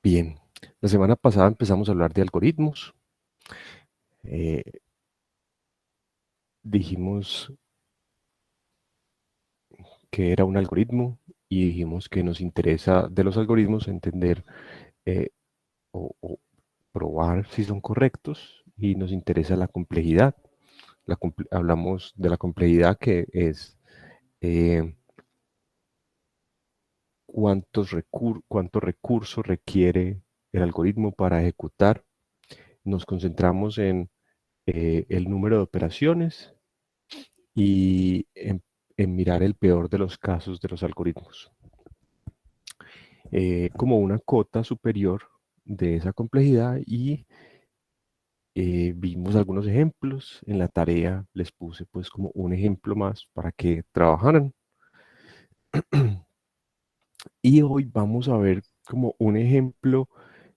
Bien, la semana pasada empezamos a hablar de algoritmos. Eh, Dijimos que era un algoritmo y dijimos que nos interesa de los algoritmos entender eh, o probar si son correctos y nos interesa la complejidad. Hablamos de la complejidad que es eh, cuánto recurso requiere el algoritmo para ejecutar. Nos concentramos en el número de operaciones y en mirar el peor de los casos de los algoritmos. Como una cota superior de esa complejidad y vimos algunos ejemplos. En la tarea les puse pues como un ejemplo más para que trabajaran. Y hoy vamos a ver como un ejemplo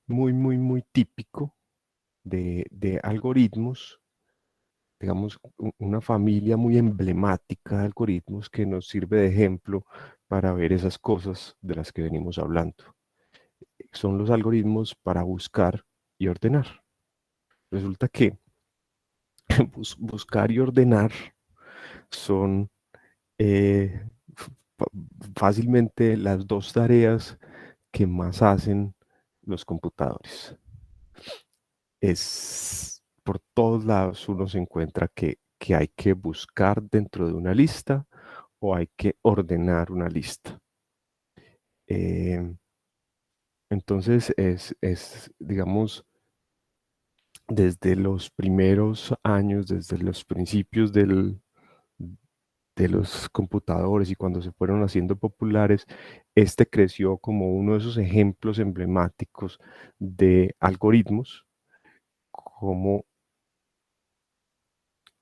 muy típico de algoritmos, digamos, una familia muy emblemática de algoritmos que nos sirve de ejemplo para ver esas cosas de las que venimos hablando. Son los algoritmos para buscar y ordenar. Resulta que buscar y ordenar son eh, fa- fácilmente las dos tareas que más hacen los computadores. Es por todos lados uno se encuentra que hay que buscar dentro de una lista o hay que ordenar una lista. Eh, entonces digamos, desde los primeros años, desde los principios de los computadores y cuando se fueron haciendo populares, este creció como uno de esos ejemplos emblemáticos de algoritmos, como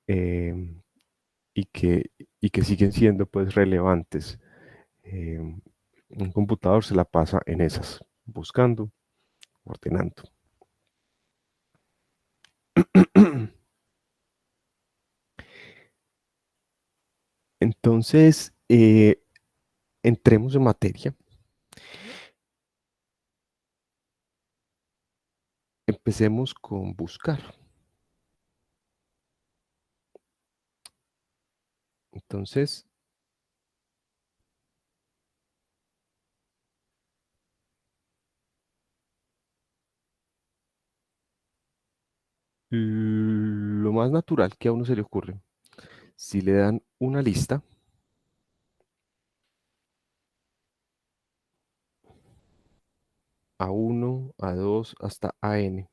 eh, y que, y que siguen siendo pues relevantes. Eh, un computador se la pasa en esas, buscando, ordenando. Entonces, entremos en materia. Empecemos con buscar. Entonces, lo más natural que a uno se le ocurre, si le dan una lista, a uno, a 2, hasta a n,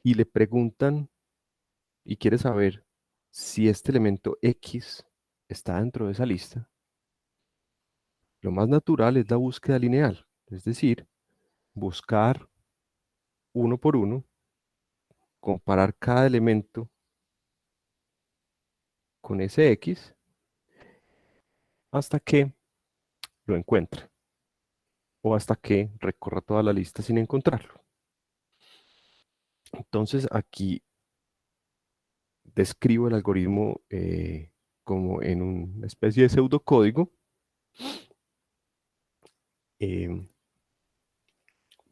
y le preguntan y quiere saber si este elemento X está dentro de esa lista, lo más natural es la búsqueda lineal, es decir, buscar uno por uno, comparar cada elemento con ese X hasta que lo encuentre o hasta que recorra toda la lista sin encontrarlo. Entonces aquí describo el algoritmo como en una especie de pseudocódigo eh,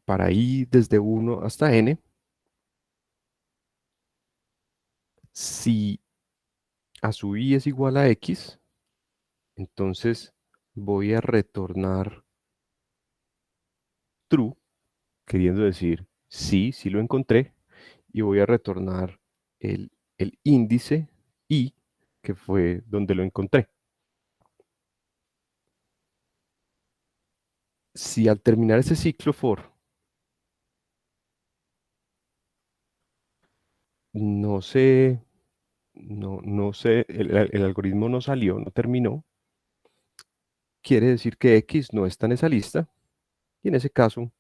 para ir desde uno hasta n. Si a su i es igual a x, entonces voy a retornar true, queriendo decir sí, sí lo encontré, y voy a retornar el índice i, que fue donde lo encontré. Si al terminar ese ciclo for no sé, no sé, el algoritmo no salió, no terminó, quiere decir que x no está en esa lista, y en ese caso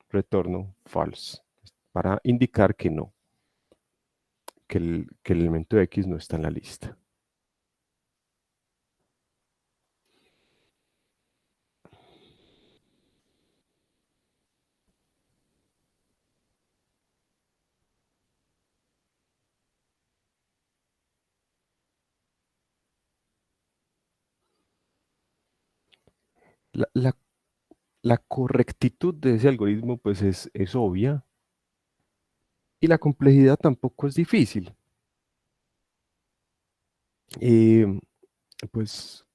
retorno false, para indicar que no, que el elemento x no está en la lista. La, la la correctitud de ese algoritmo pues es obvia y la complejidad tampoco es difícil. Eh, pues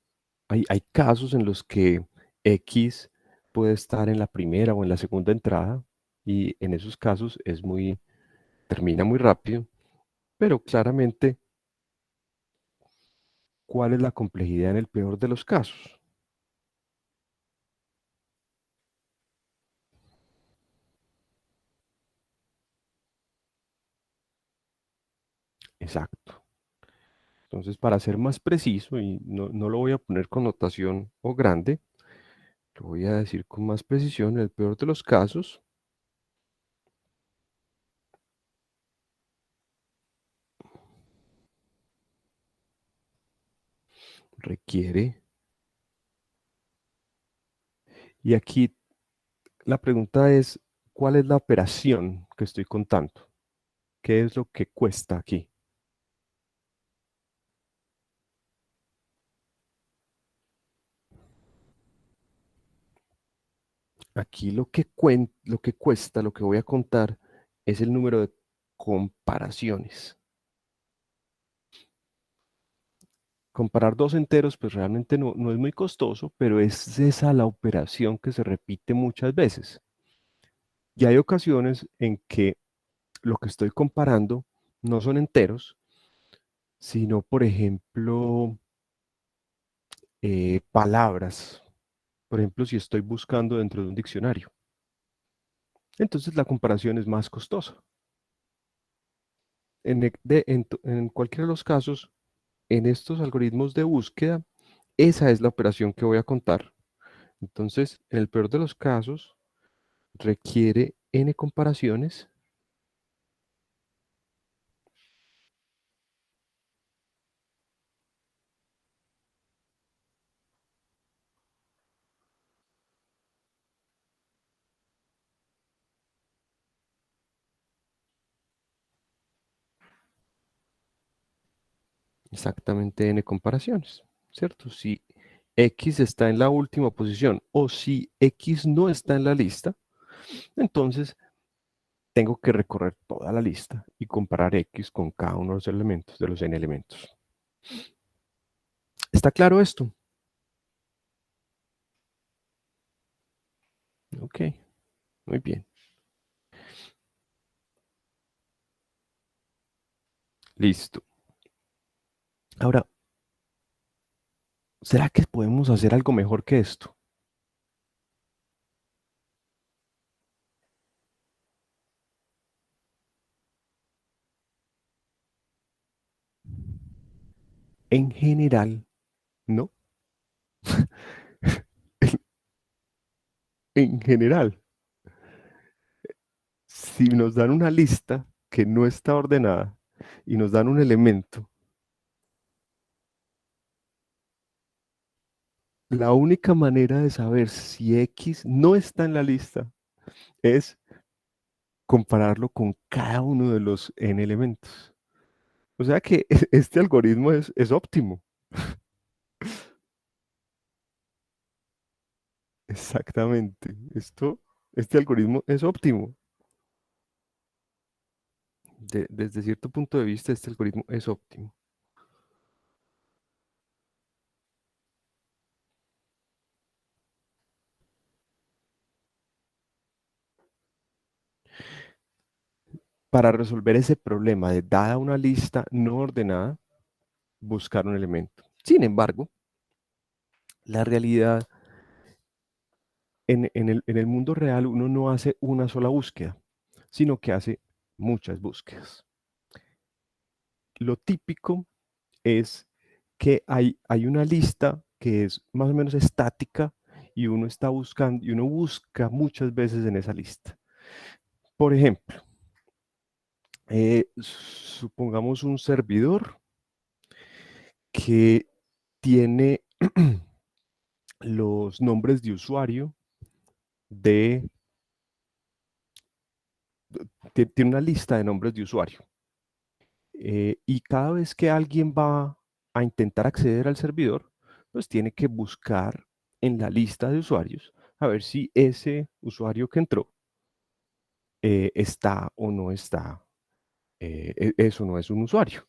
hay casos en los que X puede estar en la primera o en la segunda entrada y en esos casos termina muy rápido, pero claramente, ¿cuál es la complejidad en el peor de los casos? Exacto. Entonces, para ser más preciso, y no lo voy a poner con notación o grande, lo voy a decir con más precisión, en el peor de los casos, requiere, y aquí la pregunta es, ¿cuál es la operación que estoy contando? ¿Qué es lo que cuesta aquí? Aquí lo que cuesta, lo que voy a contar, es el número de comparaciones. Comparar dos enteros, pues realmente no es muy costoso, pero es esa la operación que se repite muchas veces. Y hay ocasiones en que lo que estoy comparando no son enteros, sino, por ejemplo, palabras. Por ejemplo, si estoy buscando dentro de un diccionario. Entonces la comparación es más costosa. En cualquiera de los casos, en estos algoritmos de búsqueda, esa es la operación que voy a contar. Entonces, en el peor de los casos, requiere n comparaciones. Exactamente n comparaciones, ¿cierto? Si X está en la última posición o si X no está en la lista, entonces tengo que recorrer toda la lista y comparar X con cada uno de los elementos, de los n elementos. ¿Está claro esto? Ok, muy bien. Listo. Ahora, ¿será que podemos hacer algo mejor que esto? En general, no. En general, si nos dan una lista que no está ordenada y nos dan un elemento, la única manera de saber si X no está en la lista es compararlo con cada uno de los n elementos. O sea que este algoritmo es óptimo. Exactamente. Este algoritmo es óptimo. Desde cierto punto de vista, este algoritmo es óptimo. Para resolver ese problema de dada una lista no ordenada, buscar un elemento. Sin embargo, la realidad en el mundo real uno no hace una sola búsqueda, sino que hace muchas búsquedas. Lo típico es que hay una lista que es más o menos estática y uno está buscando y uno busca muchas veces en esa lista. Por ejemplo, supongamos un servidor que tiene los nombres de usuario de, tiene una lista de nombres de usuario. Y cada vez que alguien va a intentar acceder al servidor, pues tiene que buscar en la lista de usuarios a ver si ese usuario que entró está o no está, eso no es un usuario,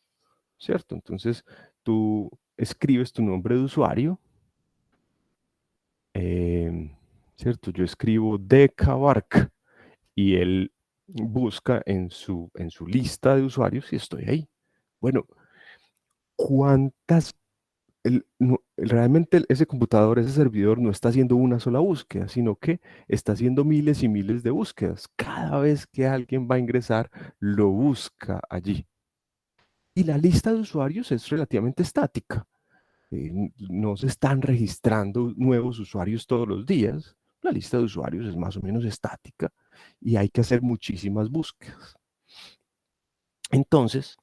¿cierto? Entonces tú escribes tu nombre de usuario, em, ¿cierto? Yo escribo Decabark y él busca en su lista de usuarios si estoy ahí. Bueno, ¿cuántas realmente ese computador, ese servidor no está haciendo una sola búsqueda, sino que está haciendo miles y miles de búsquedas? Cada vez que alguien va a ingresar, lo busca allí. Y la lista de usuarios es relativamente estática. No se están registrando nuevos usuarios todos los días. La lista de usuarios es más o menos estática y hay que hacer muchísimas búsquedas. Entonces,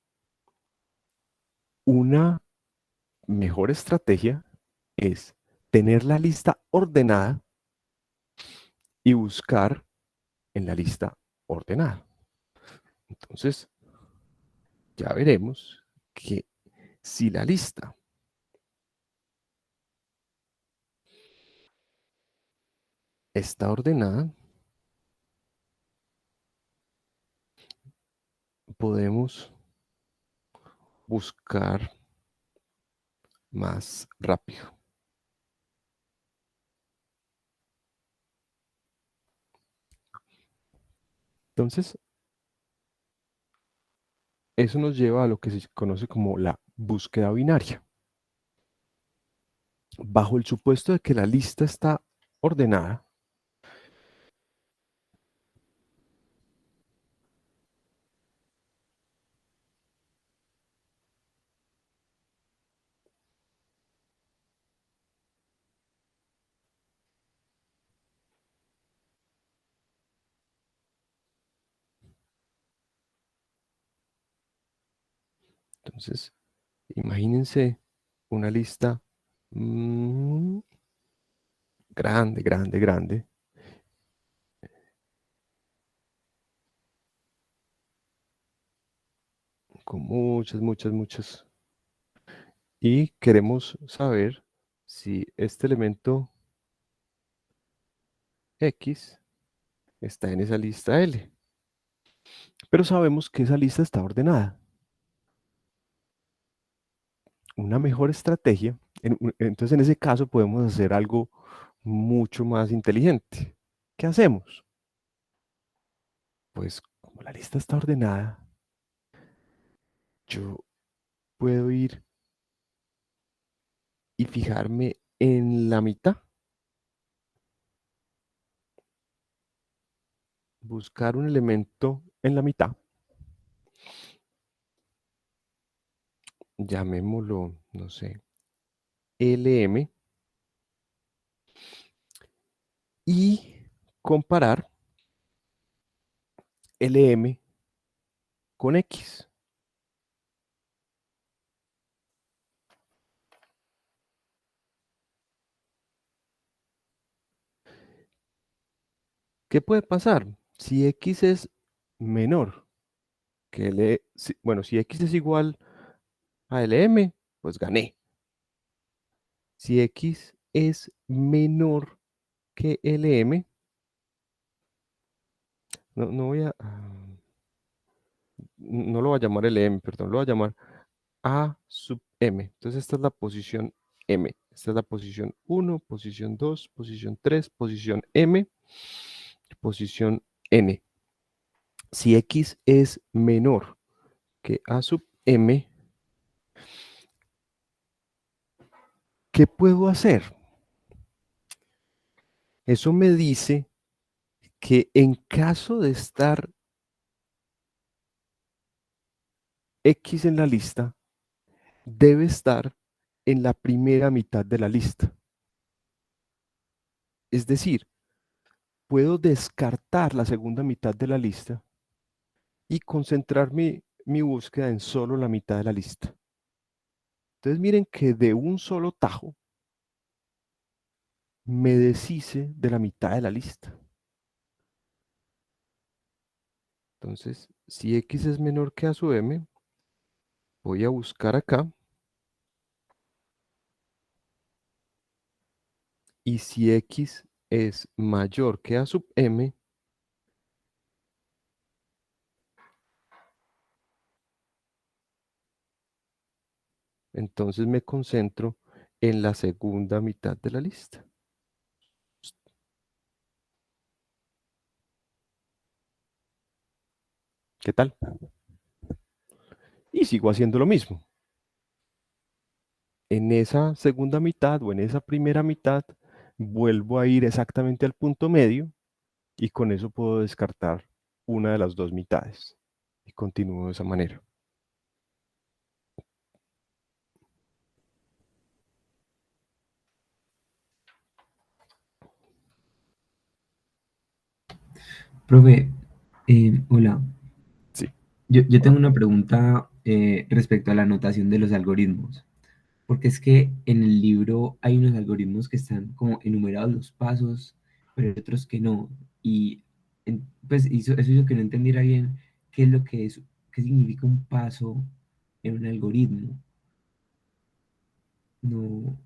una mejor estrategia es tener la lista ordenada y buscar en la lista ordenada. Entonces, ya veremos que si la lista está ordenada, podemos buscar más rápido. Entonces, eso nos lleva a lo que se conoce como la búsqueda binaria. Bajo el supuesto de que la lista está ordenada, entonces imagínense una lista mm, grande, grande, grande, con muchas, muchas, muchas. Y queremos saber si este elemento X está en esa lista L. Pero sabemos que esa lista está ordenada. Una mejor estrategia, entonces en ese caso podemos hacer algo mucho más inteligente. ¿Qué hacemos? Pues como la lista está ordenada, yo puedo ir y fijarme en la mitad, buscar un elemento en la mitad, llamémoslo, no sé, LM, y comparar LM con X. ¿Qué puede pasar? Si X es menor que L, bueno, si X es igual a LM, pues gané. Si X es menor que LM, no voy a, no lo voy a llamar LM, perdón, lo voy a llamar A sub M. Entonces esta es la posición M. Esta es la posición 1, posición 2, posición 3, posición M, posición N. Si X es menor que A sub M, ¿qué puedo hacer? Eso me dice que en caso de estar X en la lista, debe estar en la primera mitad de la lista. Es decir, puedo descartar la segunda mitad de la lista y concentrar mi búsqueda en solo la mitad de la lista. Entonces miren que de un solo tajo me deshice de la mitad de la lista. Entonces, si X es menor que A sub M, voy a buscar acá. Y si X es mayor que A sub m, entonces me concentro en la segunda mitad de la lista. ¿Qué tal? Y sigo haciendo lo mismo. En esa segunda mitad o en esa primera mitad, vuelvo a ir exactamente al punto medio y con eso puedo descartar una de las dos mitades. Y continúo de esa manera. Profe, hola. Sí. Yo Hola. tengo una pregunta respecto a la anotación de los algoritmos, porque es que en el libro hay unos algoritmos que están como enumerados los pasos, pero hay otros que no. Y pues eso hizo que no entendiera bien qué es lo que es, qué significa un paso en un algoritmo. No,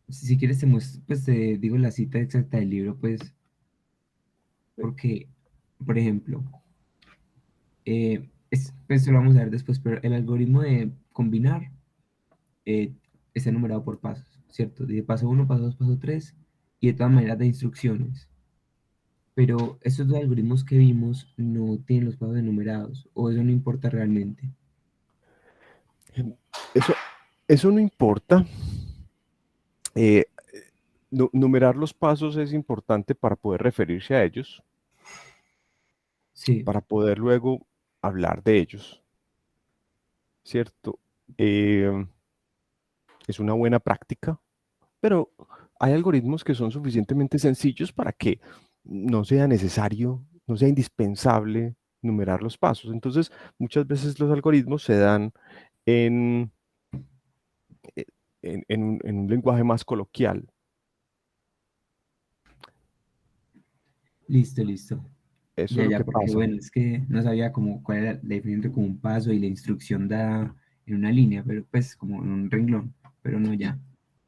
si quieres pues te digo la cita exacta del libro, pues, porque, por ejemplo, pues lo vamos a ver después, pero el algoritmo de combinar eh, está enumerado por pasos, ¿cierto? De paso uno, paso 2, paso 3 y de todas maneras de instrucciones. Pero estos dos algoritmos que vimos no tienen los pasos enumerados, o eso no importa realmente. Eso, eso no importa. Eh, Numerar los pasos es importante para poder referirse a ellos, Sí, para poder luego hablar de ellos, ¿cierto? Eh, es una buena práctica, pero hay algoritmos que son suficientemente sencillos para que no sea necesario, no sea indispensable numerar los pasos. Entonces, muchas veces los algoritmos se dan en, eh, en un lenguaje más coloquial. listo, listo. Eso Ya, es lo ya, que porque pasa. bueno, es que no sabía como cuál era la diferencia entre como un paso y la instrucción dada en una línea, pero pues como en un renglón, pero no Y, ya.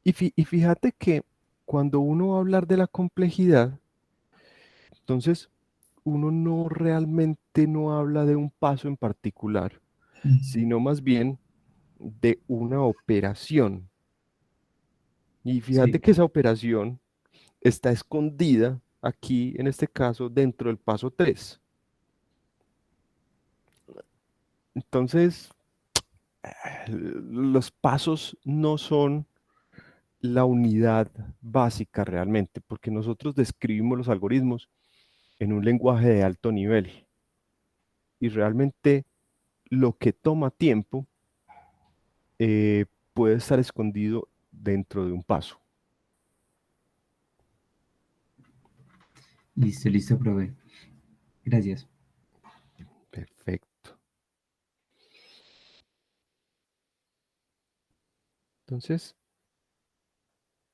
y fíjate que cuando uno va a hablar de la complejidad, entonces uno no realmente no habla de un paso en particular, Mm. sino más bien de una operación. Y fíjate Sí, que esa operación está escondida aquí, en este caso, dentro del paso 3. Entonces, los pasos no son la unidad básica realmente, porque nosotros describimos los algoritmos en un lenguaje de alto nivel y realmente lo que toma tiempo puede estar escondido dentro de un paso. listo, listo, profe. Gracias. Perfecto. Entonces,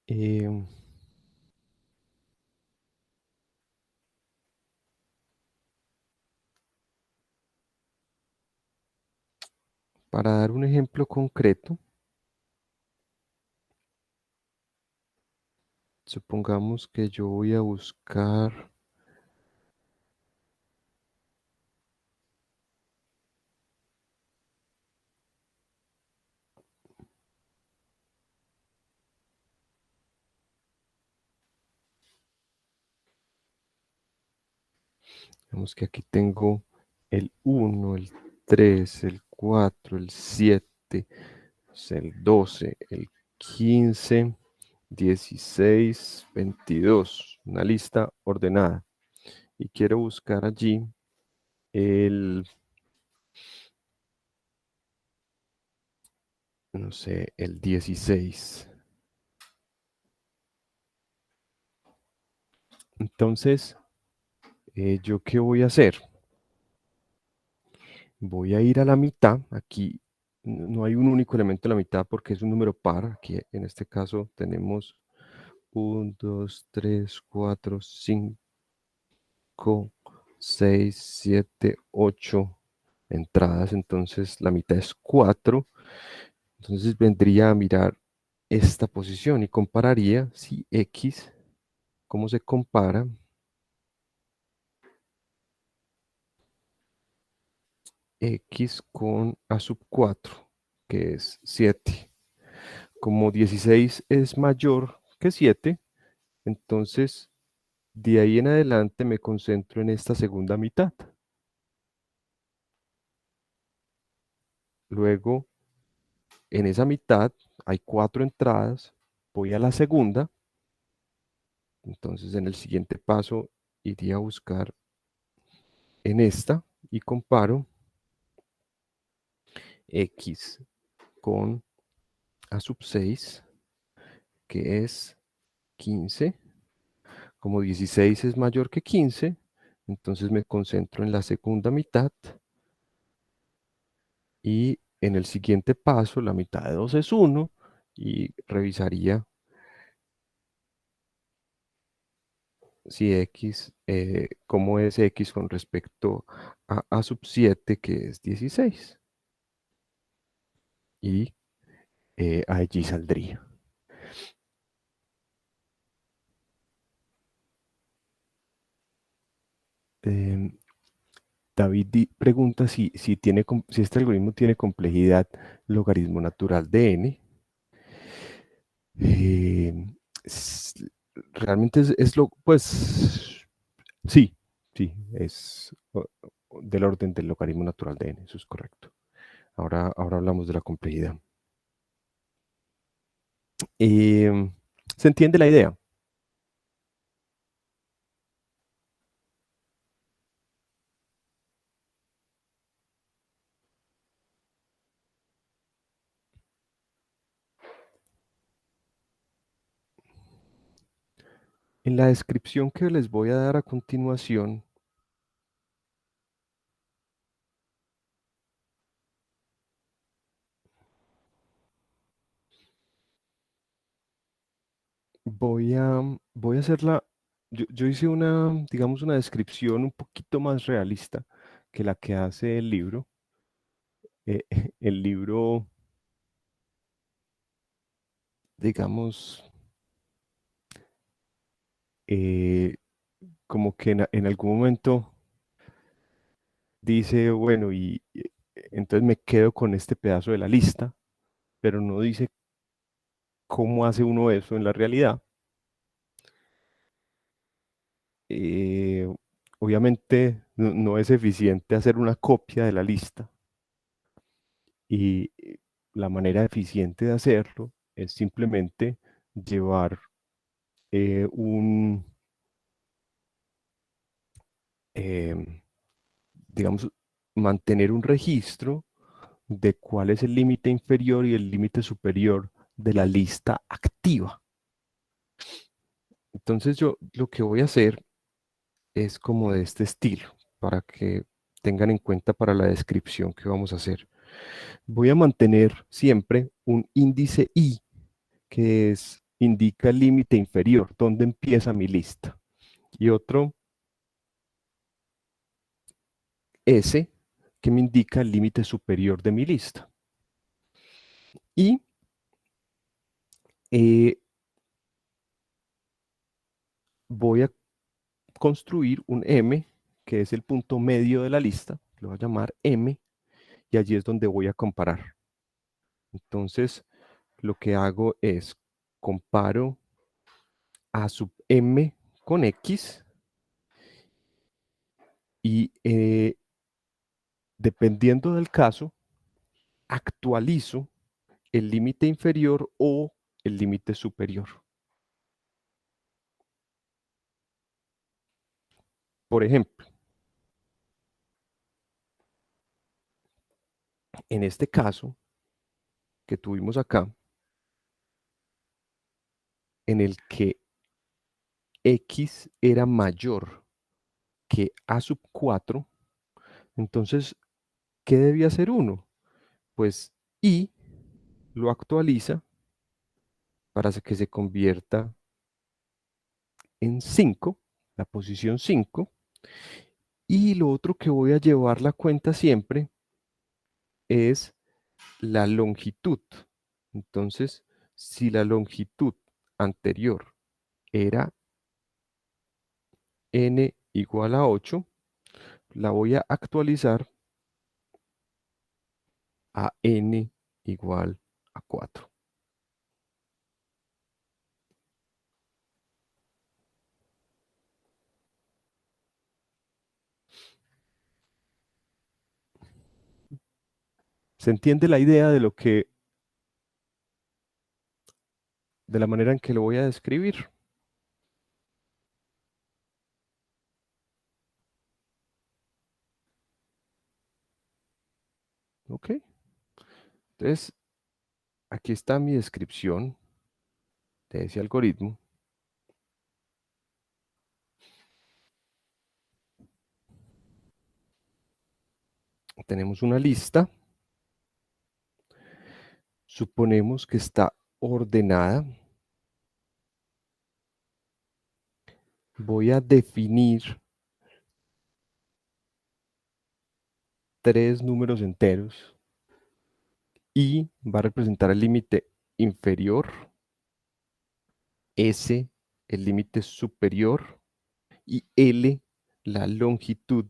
em, para dar un ejemplo concreto, supongamos que yo voy a buscar, digamos que aquí tengo el 1, el 3, el 4, el 7, el 12, el 15, 16, 22, una lista ordenada. Y quiero buscar allí el, no sé, el 16. Entonces, ¿yo qué voy a hacer? Voy a ir a la mitad. Aquí no hay un único elemento en la mitad porque es un número par. Aquí en este caso tenemos 1, 2, 3, 4, 5, 6, 7, 8 entradas. Entonces la mitad es 4. Entonces vendría a mirar esta posición y compararía si X cómo se compara x con a sub 4, que es 7. Como 16 es mayor que 7, entonces de ahí en adelante me concentro en esta segunda mitad. Luego, en esa mitad hay 4 entradas, voy a la segunda, entonces en el siguiente paso iría a buscar en esta y comparo x con a sub 6, que es 15. Como 16 es mayor que 15, entonces me concentro en la segunda mitad y en el siguiente paso la mitad de 2 es 1 y revisaría si x, cómo es x con respecto a sub 7, que es 16. Y allí saldría. Em, David pregunta si este algoritmo tiene complejidad logaritmo natural de n. Eh, s- Realmente pues sí, sí, es del orden del logaritmo natural de n, eso es correcto. Ahora hablamos de la complejidad. ¿Se entiende la idea? En la descripción que les voy a dar a continuación, voy a hacerla, yo hice digamos, una descripción un poquito más realista que la que hace el libro. Eh, el libro, digamos, eh, como que en algún momento dice, bueno, entonces me quedo con este pedazo de la lista, pero no dice cómo hace uno eso en la realidad. Eh, Obviamente no es eficiente hacer una copia de la lista y la manera eficiente de hacerlo es simplemente llevar em, digamos, mantener un registro de cuál es el límite inferior y el límite superior de la lista activa. Entonces yo lo que voy a hacer es como de este estilo, para que tengan en cuenta para la descripción que vamos a hacer. Voy a mantener siempre un índice I, que indica el límite inferior, donde empieza mi lista, y otro S, que me indica el límite superior de mi lista. Y eh, voy a construir un M, que es el punto medio de la lista, lo voy a llamar M, y allí es donde voy a comparar. Entonces, lo que hago es comparo a sub M con X y dependiendo del caso, actualizo el límite inferior o el límite superior. Por ejemplo, en este caso que tuvimos acá, en el que X era mayor que A sub 4, entonces, ¿qué debía hacer uno? Pues Y lo actualiza para que se convierta en 5, la posición 5. Y lo otro que voy a llevar la cuenta siempre es la longitud. Entonces, si la longitud anterior era n igual a 8, la voy a actualizar a n igual a 4. ¿Se entiende la idea de de la manera en que lo voy a describir? ¿Ok? Entonces, aquí está mi descripción de ese algoritmo. Tenemos una lista. Suponemos que está ordenada. Voy a definir 3 números enteros. Y va a representar el límite inferior, S el límite superior y L la longitud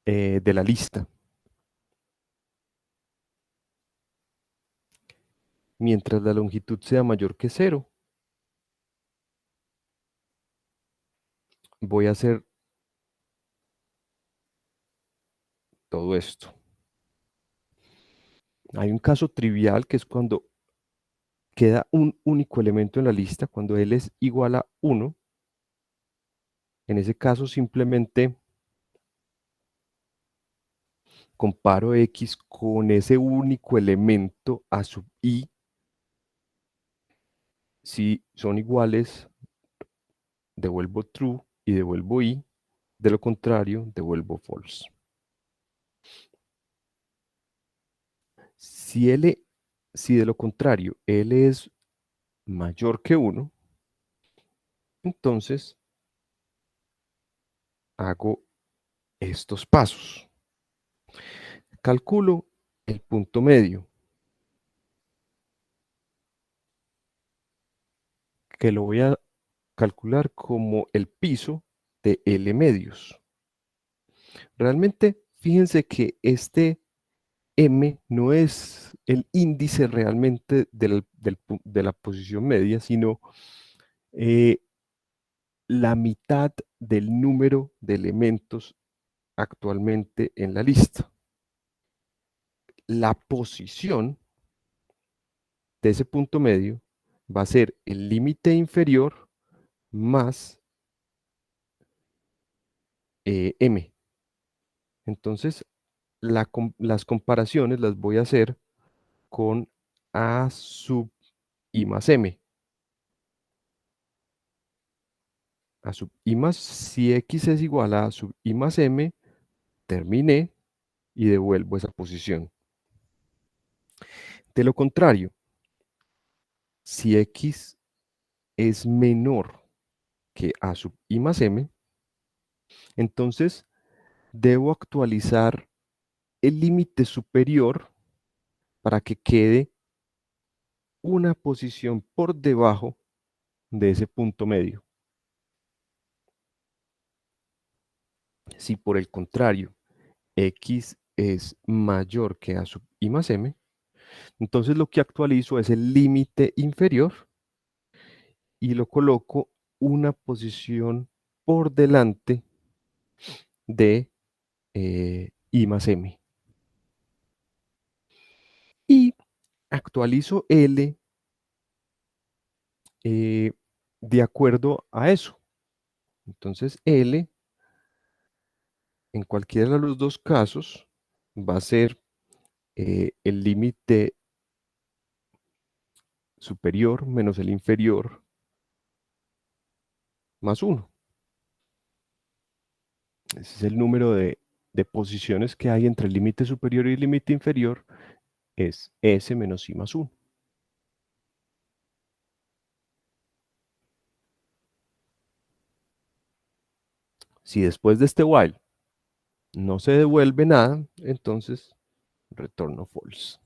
de la lista. Mientras la longitud sea mayor que 0, voy a hacer todo esto. Hay un caso trivial que es cuando queda un único elemento en la lista, cuando L es igual a 1. En ese caso simplemente comparo X con ese único elemento a sub I. Si son iguales, devuelvo true y devuelvo I. De lo contrario, devuelvo false. Si de lo contrario L es mayor que 1, entonces hago estos pasos. Calculo el punto medio, que lo voy a calcular como el piso de L medios. Realmente, fíjense que este M no es el índice realmente de la posición media, sino la mitad del número de elementos actualmente en la lista. La posición de ese punto medio va a ser el límite inferior más M. Entonces, las comparaciones las voy a hacer con A sub I más M. A sub I más, si X es igual a sub I más M, terminé y devuelvo esa posición. De lo contrario, si X es menor que A sub I más M, entonces debo actualizar el límite superior para que quede una posición por debajo de ese punto medio. Si por el contrario X es mayor que A sub I más M, entonces lo que actualizo es el límite inferior y lo coloco una posición por delante de I más M. Y actualizo L de acuerdo a eso. Entonces L, en cualquiera de los dos casos, va a ser el límite superior menos el inferior más 1. Ese es el número de posiciones que hay entre el límite superior y el límite inferior, es S menos I más 1. Si después de este while no se devuelve nada, entonces retorno false.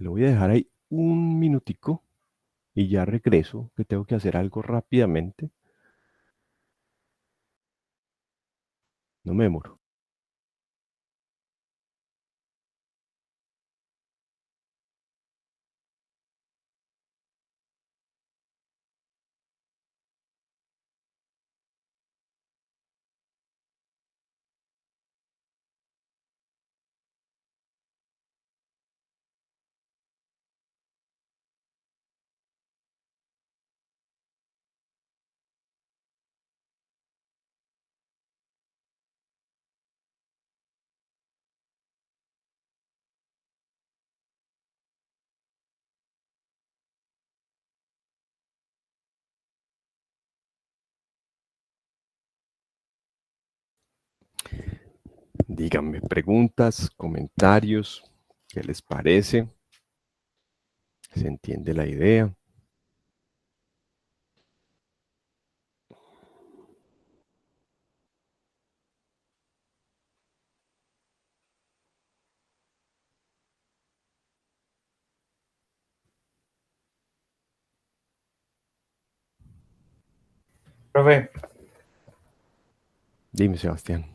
Lo voy a dejar ahí un minutico y ya regreso, que tengo que hacer algo rápidamente. No me demoro. Díganme preguntas, comentarios, ¿qué les parece? ¿Se entiende la idea? Profe, Dime, Sebastián.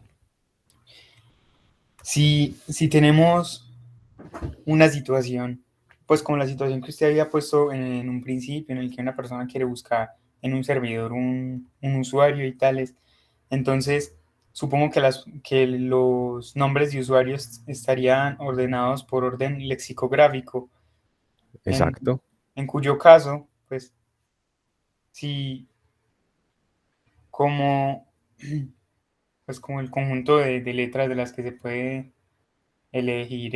si tenemos una situación, pues como la situación que usted había puesto en un principio, en el que una persona quiere buscar en un servidor un usuario y tales, entonces supongo que, que los nombres de usuarios estarían ordenados por orden lexicográfico, en, Exacto. en cuyo caso, pues, si como, pues como el conjunto de letras de las que se puede elegir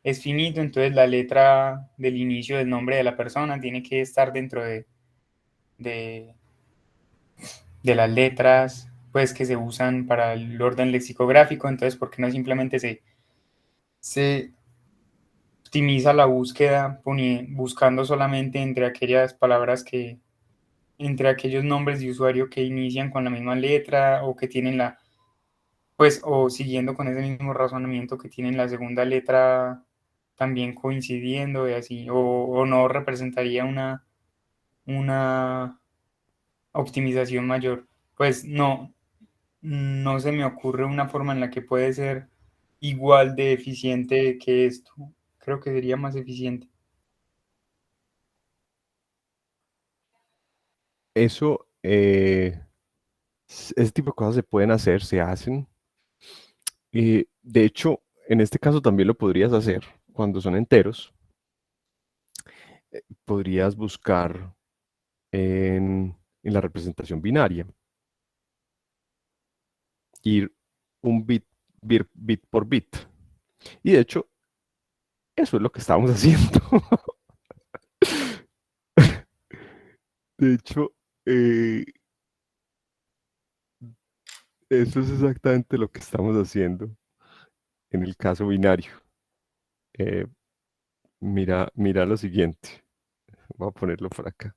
es finito, entonces la letra del inicio del nombre de la persona tiene que estar dentro de, de las letras pues que se usan para el orden lexicográfico, entonces ¿por qué no simplemente se optimiza la búsqueda buscando solamente entre aquellas palabras entre aquellos nombres de usuario que inician con la misma letra o que tienen pues, o siguiendo con ese mismo razonamiento que tienen la segunda letra también coincidiendo y así, o no representaría una optimización mayor? Pues no se me ocurre una forma en la que puede ser igual de eficiente que esto. Creo que sería más eficiente. Eso, ese tipo de cosas se pueden hacer, se hacen. De hecho, en este caso también lo podrías hacer cuando son enteros. Podrías buscar en la representación binaria, ir un bit por bit. Y de hecho, eso es lo que estábamos haciendo. De hecho, eh, eso es exactamente lo que estamos haciendo en el caso binario. Eh, mira lo siguiente. Voy a ponerlo por acá.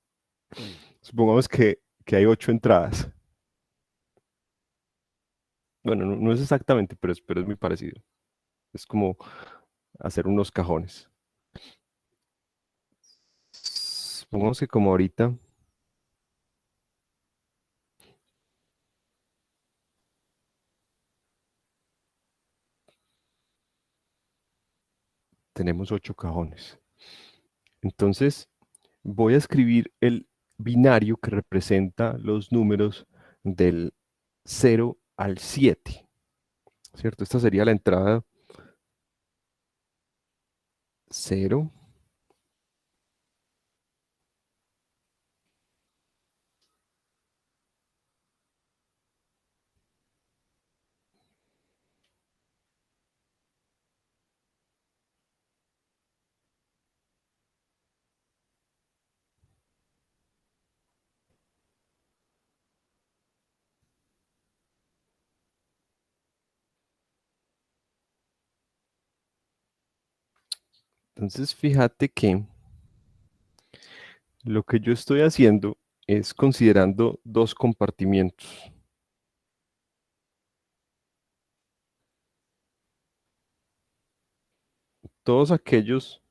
Supongamos que hay 8 entradas. Bueno, no es exactamente, pero es muy parecido. Es como hacer unos cajones. Supongamos que como ahorita tenemos 8 cajones. Entonces, voy a escribir el binario que representa los números del 0 al 7, ¿cierto? Esta sería la entrada 0. Entonces, fíjate que lo que yo estoy haciendo es considerando dos compartimientos. Todos aquellos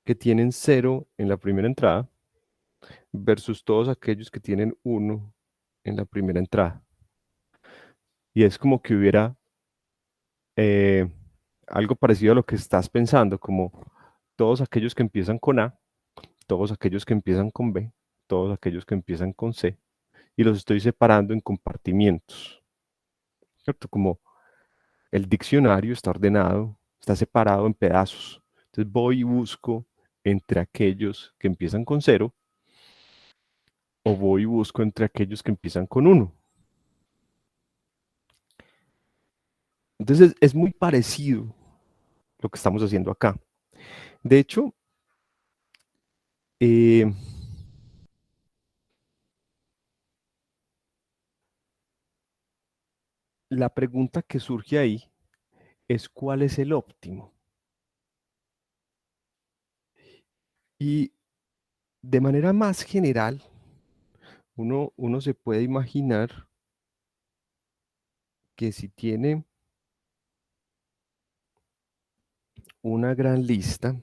que tienen 0 en la primera entrada versus todos aquellos que tienen 1 en la primera entrada. Y es como que hubiera eh, algo parecido a lo que estás pensando, como todos aquellos que empiezan con A, todos aquellos que empiezan con B, todos aquellos que empiezan con C, y los estoy separando en compartimientos, ¿cierto? Como el diccionario está ordenado, está separado en pedazos. Entonces voy y busco entre aquellos que empiezan con 0 o voy y busco entre aquellos que empiezan con 1. Entonces es muy parecido lo que estamos haciendo acá. De hecho, eh, la pregunta que surge ahí es cuál es el óptimo. Y de manera más general, uno se puede imaginar que si tiene una gran lista,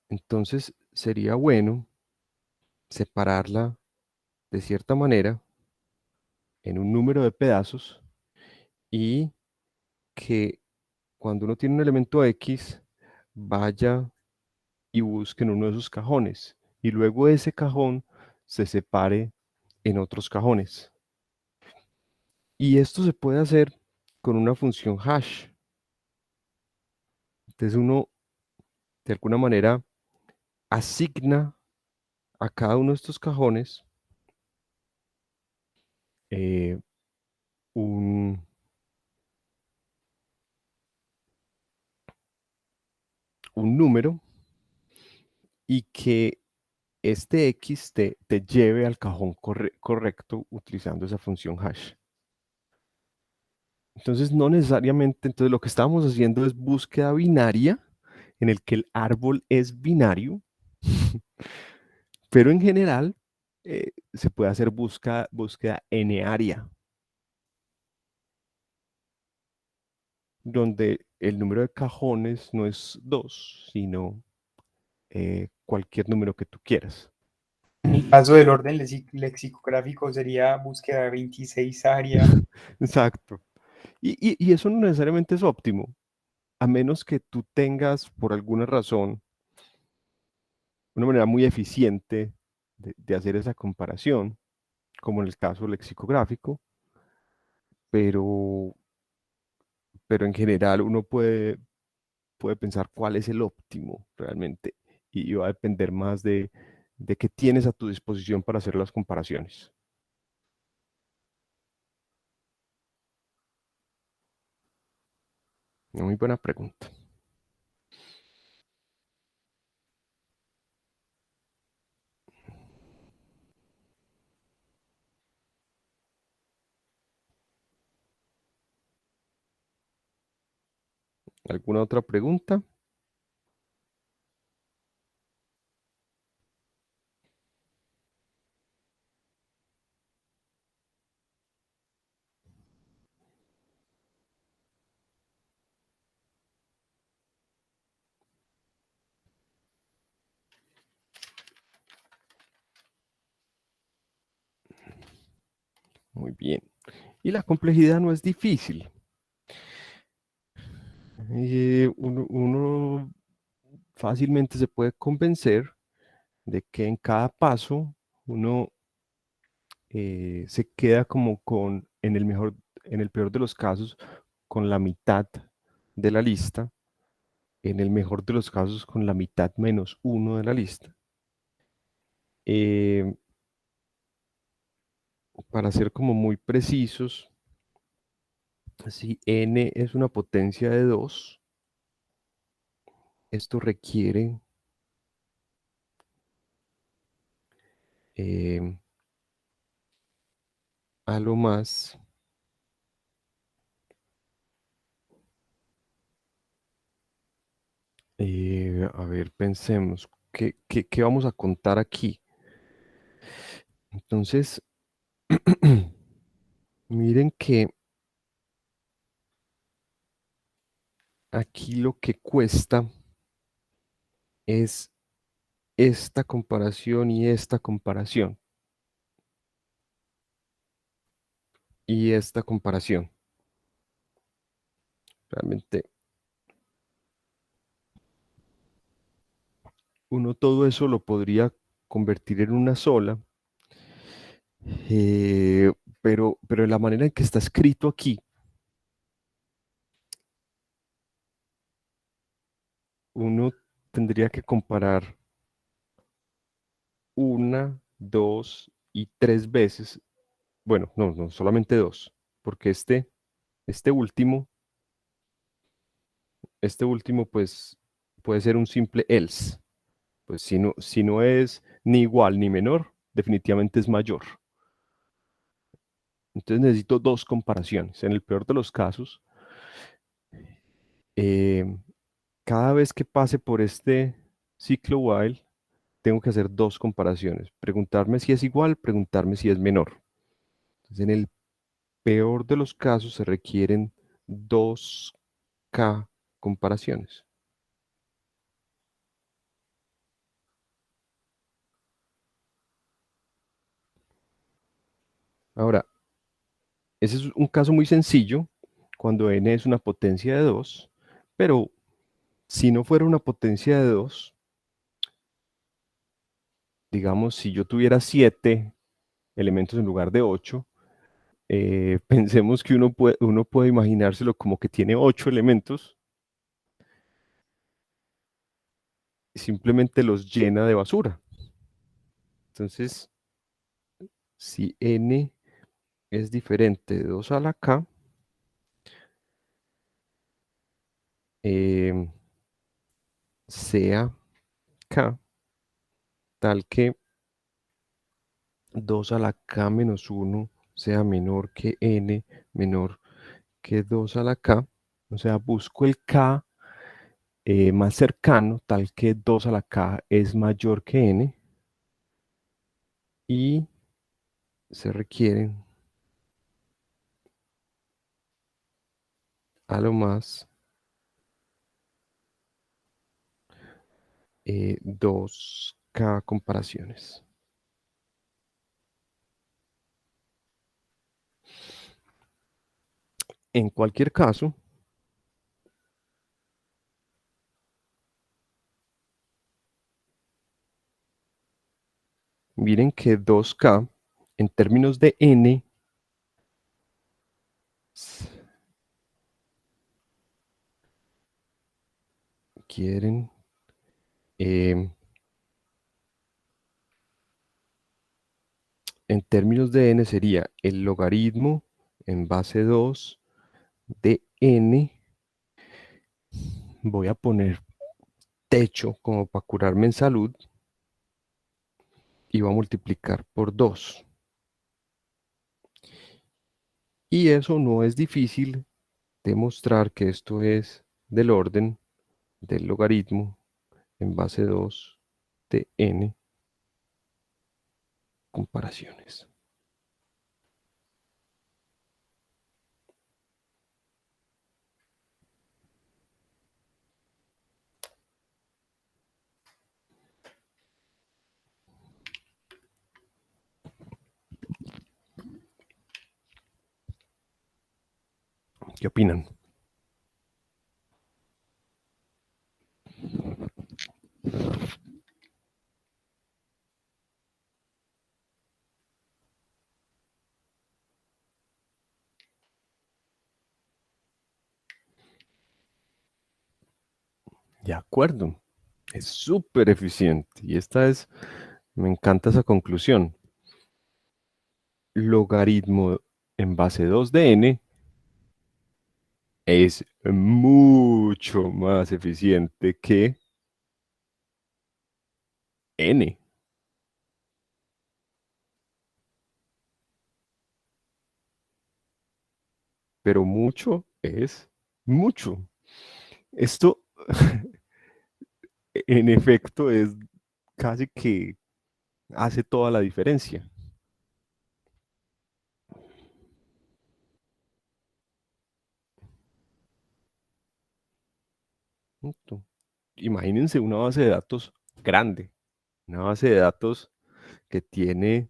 entonces sería bueno separarla de cierta manera en un número de pedazos y que cuando uno tiene un elemento X, vaya y busque en uno de esos cajones y luego ese cajón se separe en otros cajones. Y esto se puede hacer con una función hash. Entonces uno de alguna manera asigna a cada uno de estos cajones eh, un, un número y que este X te lleve al cajón correcto utilizando esa función hash. Entonces, no necesariamente, entonces lo que estamos haciendo es búsqueda binaria, en el que el árbol es binario, pero en general se puede hacer búsqueda n-aria, donde el número de cajones no es 2, sino cualquier número que tú quieras. En el caso del orden lexicográfico sería búsqueda 26 área. Exacto. Y eso no necesariamente es óptimo, a menos que tú tengas, por alguna razón, una manera muy eficiente de hacer esa comparación, como en el caso lexicográfico, pero, pero en general uno puede pensar cuál es el óptimo realmente y va a depender más de qué tienes a tu disposición para hacer las comparaciones. Una muy buena pregunta. ¿Alguna otra pregunta? Muy bien. Y la complejidad no es difícil. Uno fácilmente se puede convencer de que en cada paso uno se queda como en el peor de los casos, con la mitad de la lista, en el mejor de los casos, con la mitad menos uno de la lista. Eh, para ser como muy precisos, si n es una potencia de 2, esto requiere eh, a lo más a ver, pensemos, ¿qué vamos a contar aquí? Entonces, miren que aquí lo que cuesta es esta comparación y esta comparación y esta comparación. Realmente uno todo eso lo podría convertir en una sola, eh, pero la manera en que está escrito aquí, uno tendría que comparar una, dos y tres veces. Bueno, no, solamente dos, porque este último pues puede ser un simple else. Pues si no es ni igual ni menor, definitivamente es mayor. Entonces necesito dos comparaciones. En el peor de los casos, eh, cada vez que pase por este ciclo while, tengo que hacer dos comparaciones. Preguntarme si es igual, preguntarme si es menor. Entonces, en el peor de los casos se requieren dos K comparaciones. Ahora, ese es un caso muy sencillo cuando n es una potencia de 2, pero si no fuera una potencia de 2, digamos, si yo tuviera 7 elementos en lugar de 8, pensemos que uno puede imaginárselo como que tiene 8 elementos y simplemente los llena de basura. Entonces, si n es diferente de 2 a la k, eh, sea k tal que 2 a la k menos 1 sea menor que n menor que 2 a la k. O sea, busco el k más cercano, tal que 2 a la k es mayor que n. Y se requieren a lo más 2k comparaciones. En cualquier caso, miren que 2k en términos de n quieren em, en términos de n sería el logaritmo en base 2 de n. Voy a poner techo como para curarme en salud y voy a multiplicar por 2. Y eso no es difícil demostrar que esto es del orden del logaritmo en base 2 de n comparaciones. ¿Qué opinan? De acuerdo, es súper eficiente. Y me encanta esa conclusión. Logaritmo en base 2 de n es mucho más eficiente que n, pero mucho es mucho. Esto, en efecto, es casi que hace toda la diferencia. Punto. Imagínense una base de datos grande, una base de datos que tiene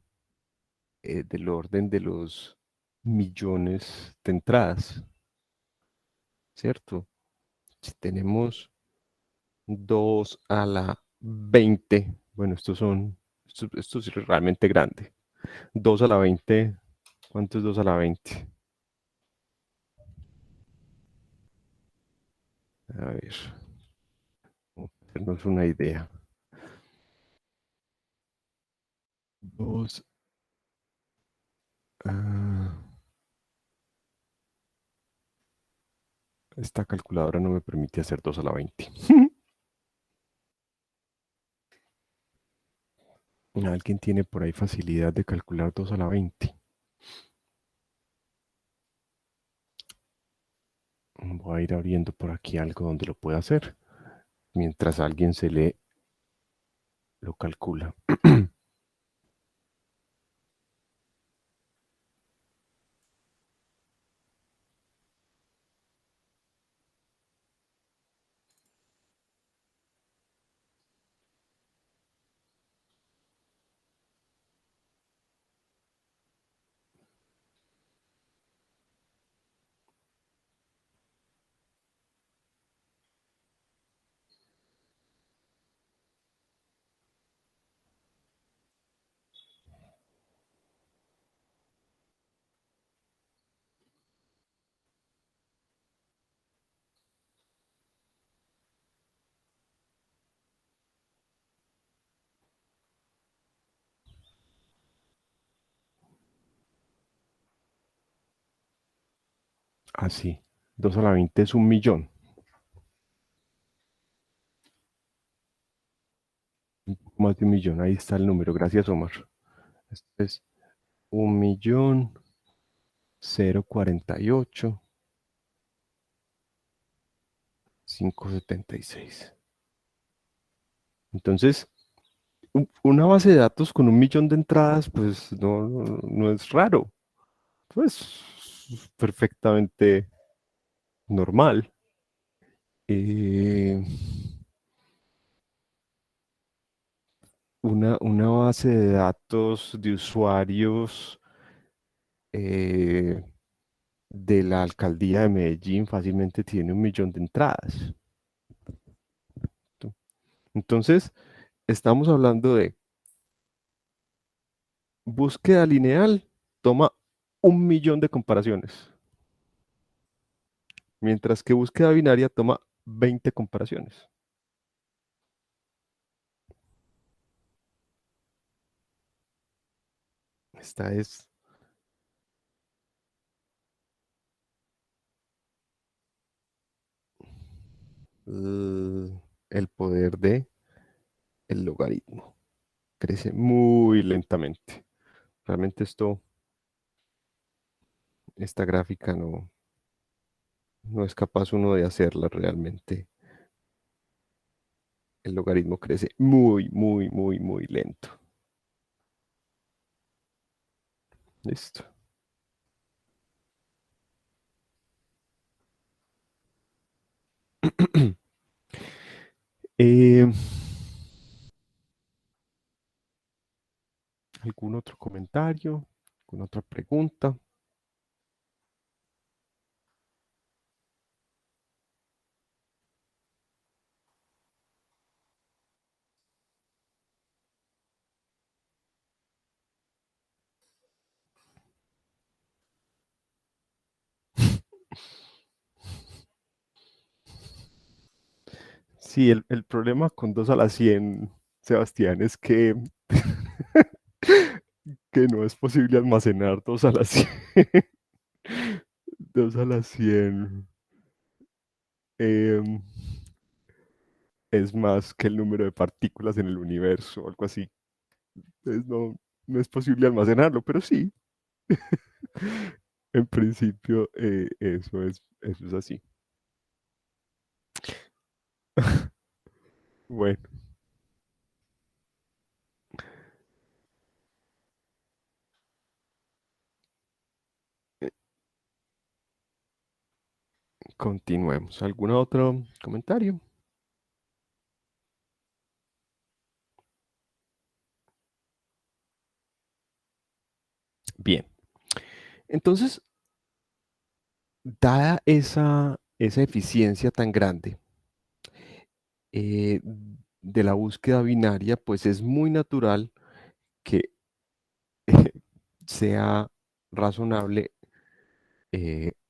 del orden de los millones de entradas, ¿cierto? Si tenemos 2 a la 20, bueno, esto es realmente grande. 2 a la 20, ¿cuánto es 2 a la 20? A ver, vamos a hacernos una idea. 2, esta calculadora no me permite hacer 2 a la 20. ¿Alguien tiene por ahí facilidad de calcular 2 a la 20? Voy a ir abriendo por aquí algo donde lo pueda hacer, mientras alguien se le lo calcula. Así, 2 a la 20 es 1.000.000. Un poco más de 1.000.000. Ahí está el número. Gracias, Omar. Este es 1.048.576. Entonces, una base de datos con 1.000.000 de entradas, pues no es raro. Pues perfectamente normal. Eh, una base de datos de usuarios eh, de la alcaldía de Medellín fácilmente tiene 1.000.000 de entradas. Entonces, estamos hablando de búsqueda lineal, toma 1.000.000 de comparaciones, mientras que búsqueda binaria toma 20 comparaciones. Esta es el poder de el logaritmo. Crece muy lentamente. Realmente esta gráfica no es capaz uno de hacerla realmente. El logaritmo crece muy, muy, muy, muy lento. Listo. Eh, ¿Algún otro comentario? ¿Alguna otra pregunta? Sí, el problema con 2 a la 100, Sebastián, es que, que no es posible almacenar 2 a la 100. 2 a la 100 em, es más que el número de partículas en el universo o algo así. Entonces no es posible almacenarlo, pero sí, en principio eso es así. Bueno, eh, continuemos. ¿Algún otro comentario? Entonces, dada esa eficiencia tan grande de la búsqueda binaria, pues es muy natural que sea razonable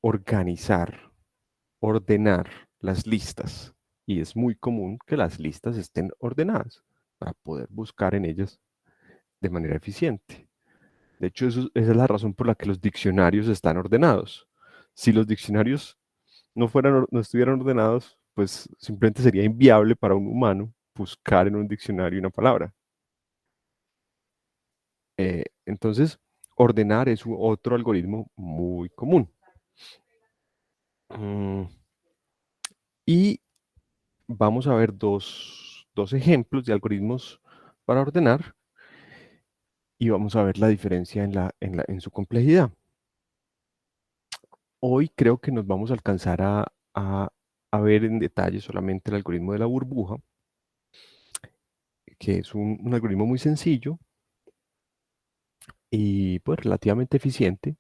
organizar, ordenar las listas. Y es muy común que las listas estén ordenadas para poder buscar en ellas de manera eficiente. De hecho, esa es la razón por la que los diccionarios están ordenados. Si los diccionarios no estuvieran ordenados, pues simplemente sería inviable para un humano buscar en un diccionario una palabra. Entonces, ordenar es otro algoritmo muy común. Y vamos a ver dos ejemplos de algoritmos para ordenar y vamos a ver la diferencia en su complejidad. Hoy creo que nos vamos a alcanzar a ver en detalle solamente el algoritmo de la burbuja, que es un algoritmo muy sencillo y pues relativamente eficiente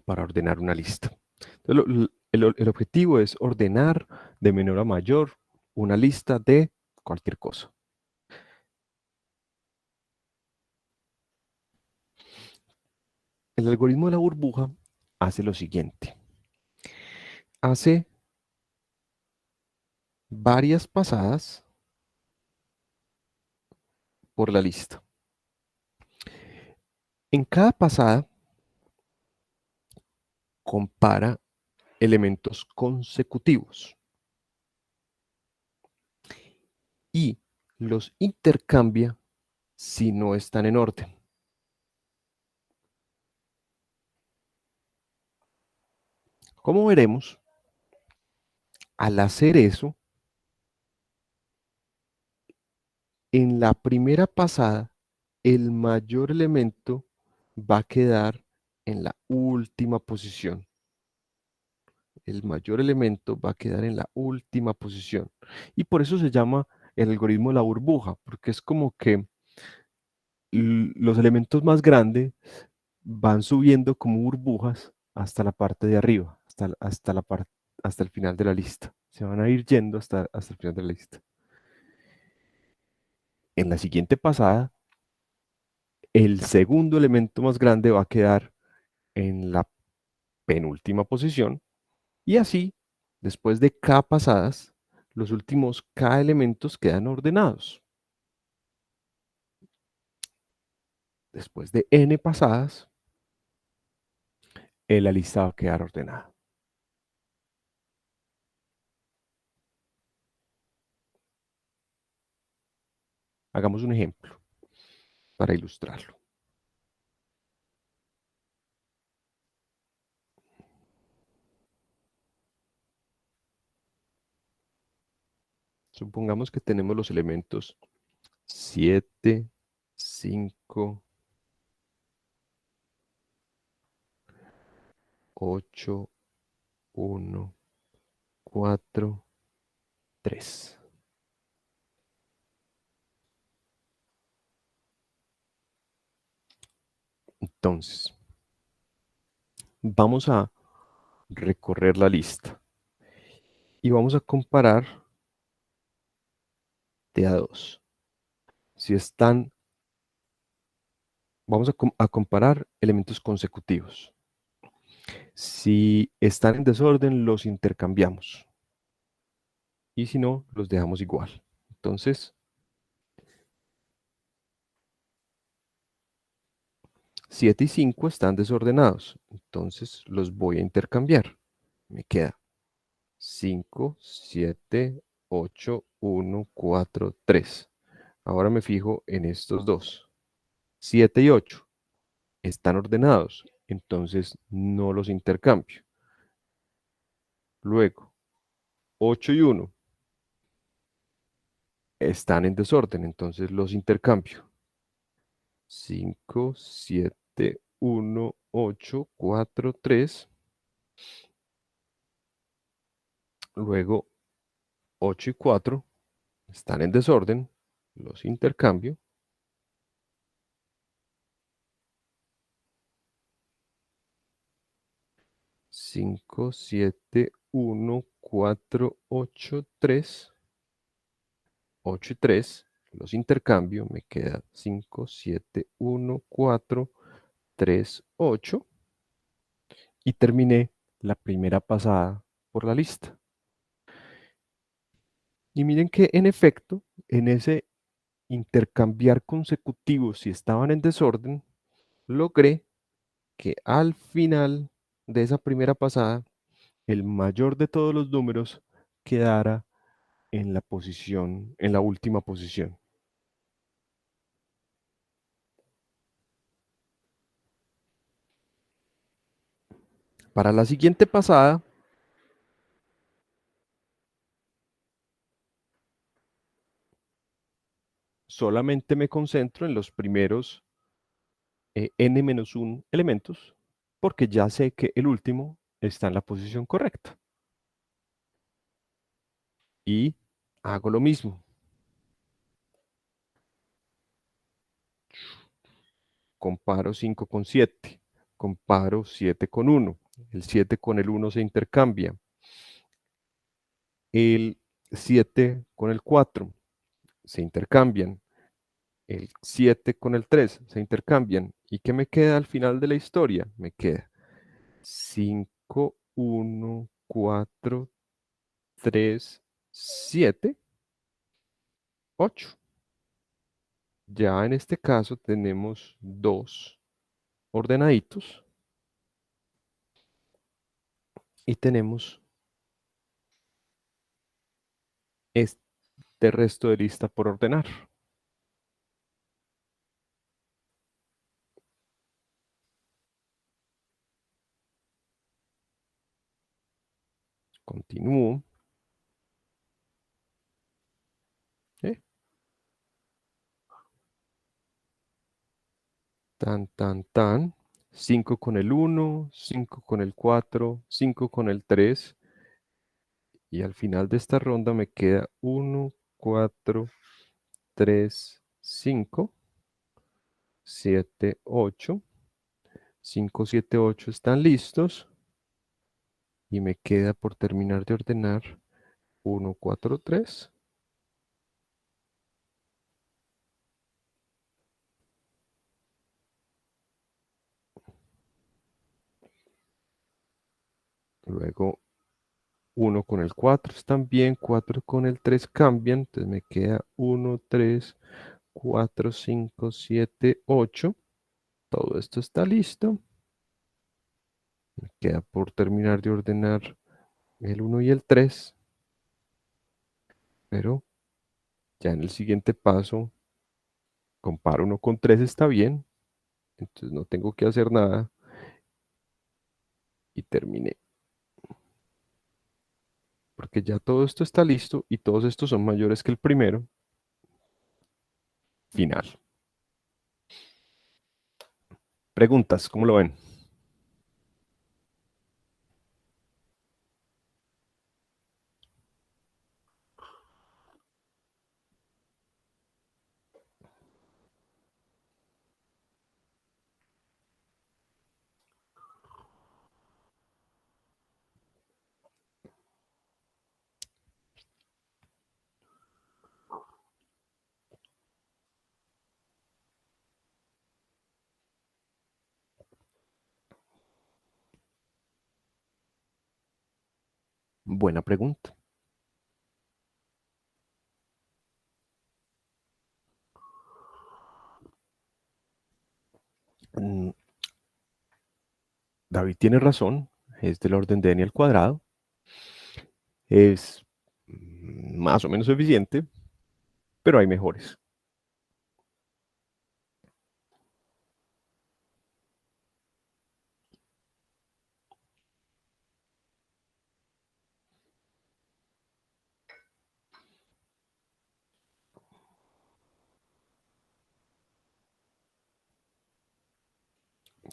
para ordenar una lista. Entonces, el objetivo es ordenar de menor a mayor una lista de cualquier cosa. El algoritmo de la burbuja hace lo siguiente. Hace varias pasadas por la lista. En cada pasada compara elementos consecutivos y los intercambia si no están en orden. Como veremos, al hacer eso, en la primera pasada, el mayor elemento va a quedar en la última posición. El mayor elemento va a quedar en la última posición. Y por eso se llama el algoritmo de la burbuja, porque es como que los elementos más grandes van subiendo como burbujas hasta la parte de arriba, hasta el final de la lista. Se van a ir yendo hasta el final de la lista. En la siguiente pasada, el segundo elemento más grande va a quedar en la penúltima posición y así, después de K pasadas, los últimos K elementos quedan ordenados. Después de N pasadas, la lista va a quedar ordenada. Hagamos un ejemplo para ilustrarlo. Supongamos que tenemos los elementos 7, 5, 8, 1, 4, 3. Entonces, vamos a recorrer la lista y vamos a comparar de a dos. Si están, vamos a comparar elementos consecutivos. Si están en desorden, los intercambiamos. Y si no, los dejamos igual. Entonces, 7 y 5 están desordenados. Entonces, los voy a intercambiar. Me queda 5, 7, 8, 1, 4, 3. Ahora me fijo en estos dos. 7 y 8 están ordenados. Entonces, no los intercambio. Luego, 8 y 1 están en desorden, entonces los intercambio. 5, 7, 1, 8, 4, 3. Luego 8 y 4 están en desorden, los intercambio. Cinco, siete, uno, cuatro, ocho, tres. 8 y 3, los intercambio, me queda 5, 7, 1, 4, 3, 8 y terminé la primera pasada por la lista. Y miren que en efecto, en ese intercambiar consecutivos, si estaban en desorden, logré que al final de esa primera pasada, el mayor de todos los números quedara en la posición, en la última posición. Para la siguiente pasada, solamente me concentro en los primeros n-1 elementos, porque ya sé que el último está en la posición correcta. Y hago lo mismo. Comparo 5 con 7. Comparo 7 con 1. El 7 con el 1 se intercambia. El 7 con el 4 se intercambian. El 7 con el 3 se intercambian. ¿Y qué me queda al final de la historia? Me queda 5, 1, 4, 3, 7, 8. Ya en este caso tenemos dos ordenaditos y tenemos este resto de lista por ordenar. Continúo. ¿Eh? Tan, tan, tan. 5 con el 1, 5 con el 4, 5 con el 3. Y al final de esta ronda me queda 1, 4, 3, 5, 7, 8. 5, 7, 8 están listos. Y me queda por terminar de ordenar 1, 4, 3. Luego 1 con el 4 están bien, 4 con el 3 cambian, entonces me queda 1, 3, 4, 5, 7, 8. Todo esto está listo. Me queda por terminar de ordenar el 1 y el 3. Pero ya en el siguiente paso, comparo 1 con 3 está bien. Entonces no tengo que hacer nada. Y terminé. Porque ya todo esto está listo y todos estos son mayores que el primero. Final. Preguntas, ¿cómo lo ven? Buena pregunta. Mm, David tiene razón, es del orden de n al cuadrado. Es más o menos eficiente, pero hay mejores.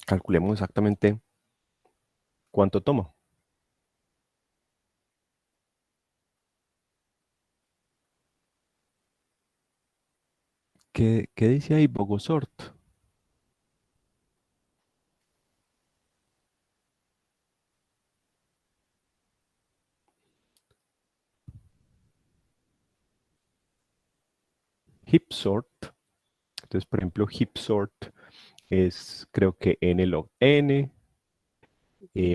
Calculemos exactamente cuánto toma. ¿Qué dice ahí Bogosort? Hipsort. Entonces, por ejemplo, Hipsort es creo que n log n.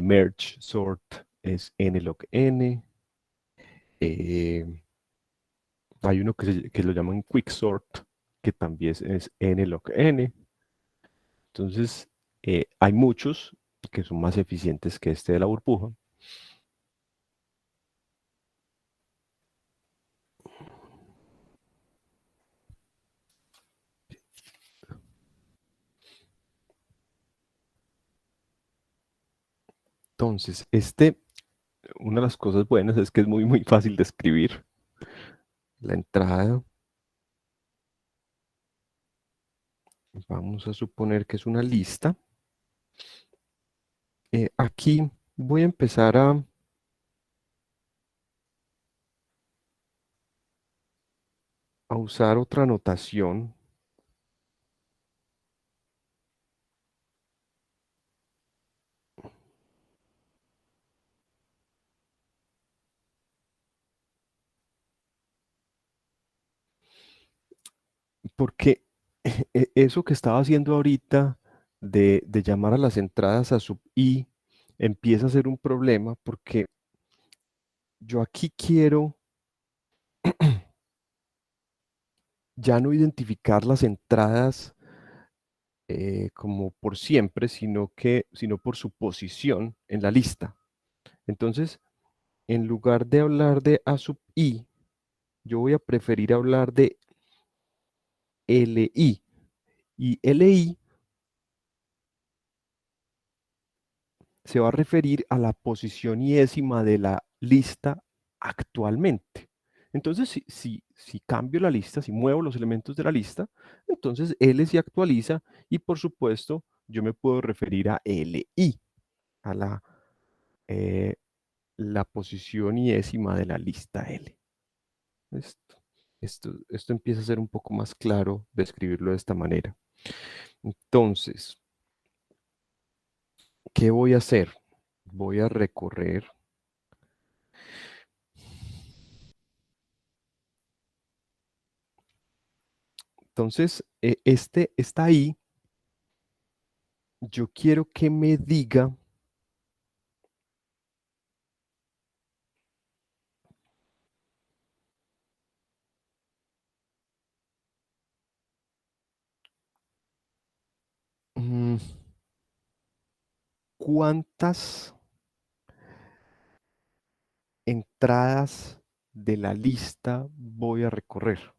Merge sort es n log n. eh, Hay uno que lo llaman quicksort, que también es n log n. Entonces, hay muchos que son más eficientes que este de la burbuja. Entonces, una de las cosas buenas es que es muy, muy fácil de escribir. La entrada, vamos a suponer que es una lista. Aquí voy a empezar a usar otra notación. Porque eso que estaba haciendo ahorita de llamar a las entradas a sub i empieza a ser un problema porque yo aquí quiero ya no identificar las entradas como por siempre, sino por su posición en la lista. Entonces, en lugar de hablar de a sub i, yo voy a preferir hablar de li. Y li se va a referir a la posición iésima de la lista actualmente. Entonces, si cambio la lista, si muevo los elementos de la lista, entonces L se actualiza y por supuesto yo me puedo referir a LI, a eh, la posición iésima de la lista L. Esto, esto empieza a ser un poco más claro de escribirlo de esta manera. Entonces, ¿qué voy a hacer? Voy a recorrer. Entonces, este está ahí. Yo quiero que me diga mm, cuántas entradas de la lista voy a recorrer.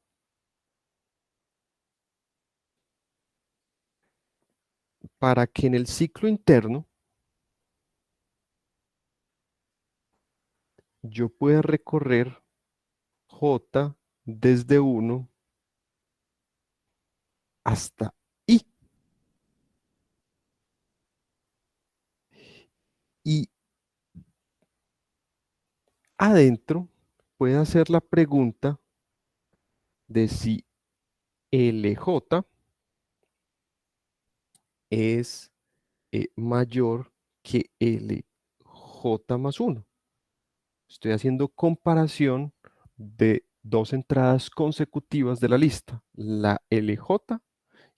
Para que en el ciclo interno yo pueda recorrer J desde 1 hasta I. Y adentro puede hacer la pregunta de si LJ es mayor que LJ más 1. Estoy haciendo comparación de dos entradas consecutivas de la lista, la LJ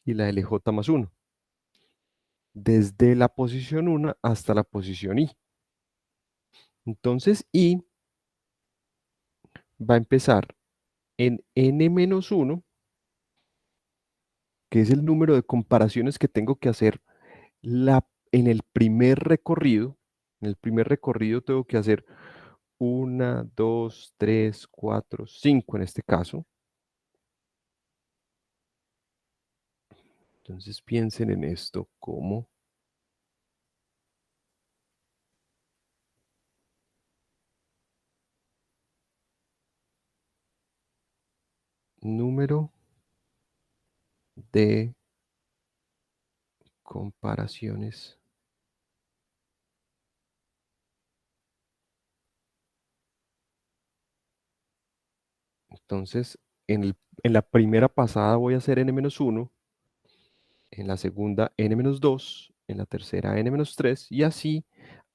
y la LJ más 1, desde la posición 1 hasta la posición I. Entonces I va a empezar en n-1, que es el número de comparaciones que tengo que hacer en el primer recorrido. En el primer recorrido tengo que hacer 1, 2, 3, 4, 5 en este caso. Entonces piensen en esto como número de comparaciones. Entonces, En la primera pasada voy a hacer n-1, en la segunda n-2, en la tercera n-3 y así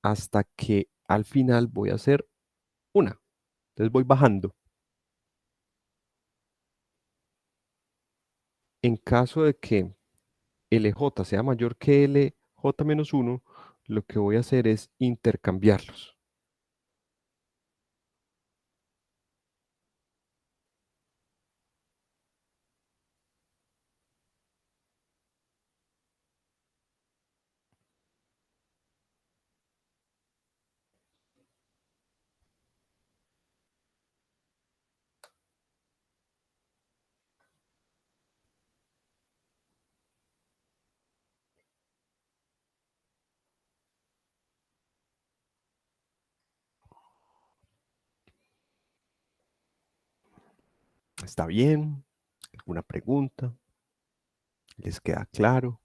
hasta que al final voy a hacer una. Entonces voy bajando. En caso de que LJ sea mayor que LJ-1, lo que voy a hacer es intercambiarlos. ¿Está bien? ¿Alguna pregunta? ¿Les queda claro?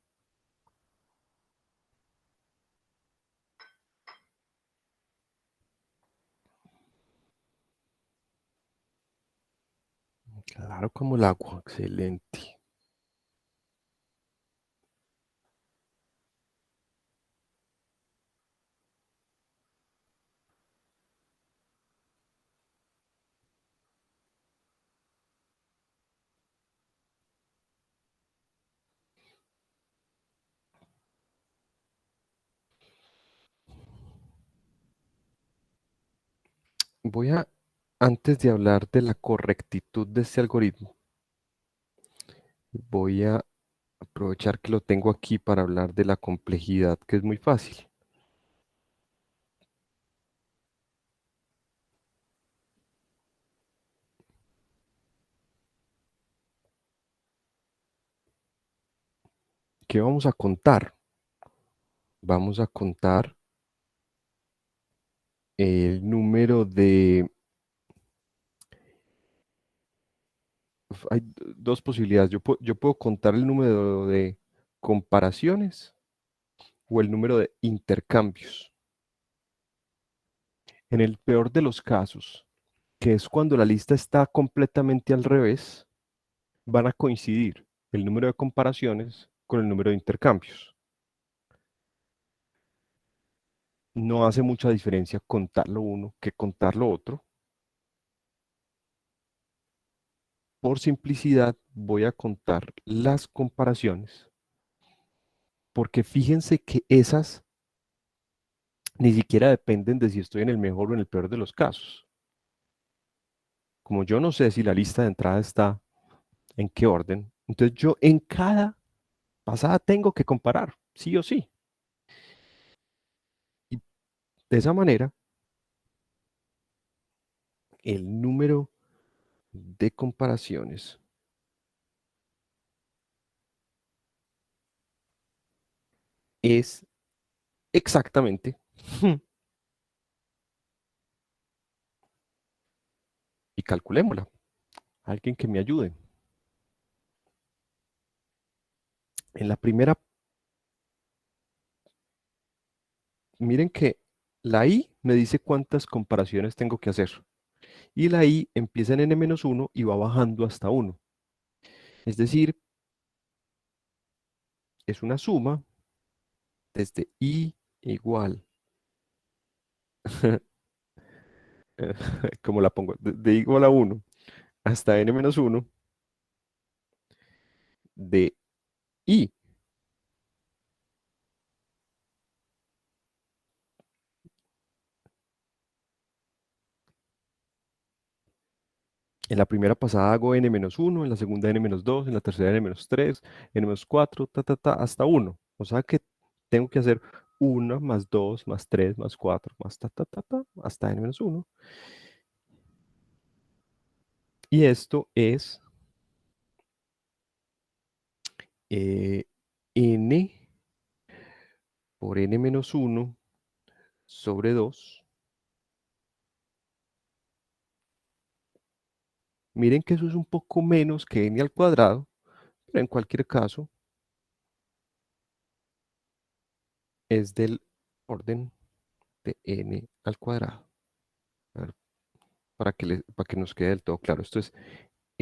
Claro como el agua, excelente. Antes de hablar de la correctitud de este algoritmo, voy a aprovechar que lo tengo aquí para hablar de la complejidad, que es muy fácil. ¿Qué vamos a contar? Vamos a contar el número de... Hay dos posibilidades. Yo puedo contar el número de comparaciones o el número de intercambios. En el peor de los casos, que es cuando la lista está completamente al revés, van a coincidir el número de comparaciones con el número de intercambios. No hace mucha diferencia contar lo uno que contar lo otro. Por simplicidad voy a contar las comparaciones, porque fíjense que esas ni siquiera dependen de si estoy en el mejor o en el peor de los casos. Como yo no sé si la lista de entrada está en qué orden, entonces yo en cada pasada tengo que comparar, sí o sí. Y de esa manera, el número de comparaciones es exactamente, y calculémosla, alguien que me ayude. En la primera, miren que la i me dice cuántas comparaciones tengo que hacer. Y la i empieza en n-1 y va bajando hasta 1. Es decir, es una suma desde i igual, ¿cómo la pongo? De igual a 1 hasta n-1 de i. En la primera pasada hago n-1, en la segunda n-2, en la tercera n-3, n-4, hasta 1. O sea que tengo que hacer 1 más 2 más 3 más 4 más hasta n-1. Y esto es n por n-1 sobre 2. Miren que eso es un poco menos que n al cuadrado, pero en cualquier caso es del orden de n al cuadrado. A ver, para que nos quede del todo claro. Esto es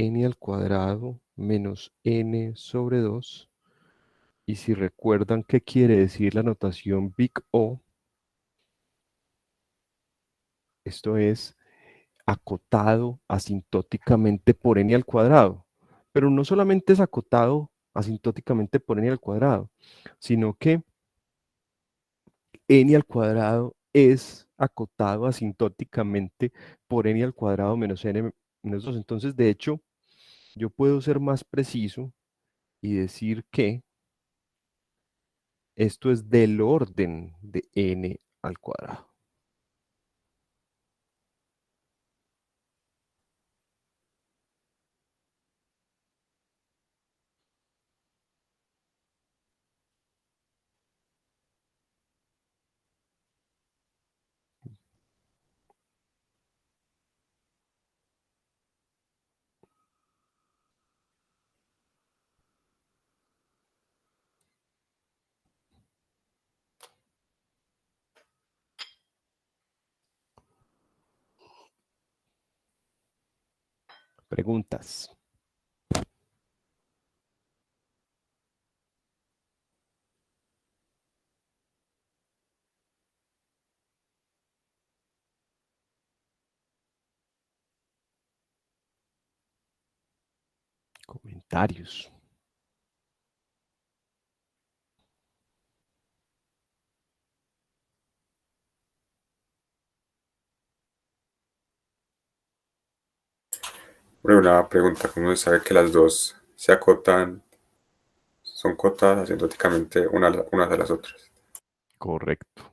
n al cuadrado menos n sobre 2. Y si recuerdan qué quiere decir la notación big O, esto es acotado asintóticamente por n al cuadrado. Pero no solamente es acotado asintóticamente por n al cuadrado, sino que n al cuadrado es acotado asintóticamente por n al cuadrado menos n menos 2. Entonces, de hecho, yo puedo ser más preciso y decir que esto es del orden de n al cuadrado. Preguntas. Comentarios. Bueno, una pregunta, ¿cómo se sabe que las dos se acotan, son cotadas asintóticamente unas a las otras? Correcto.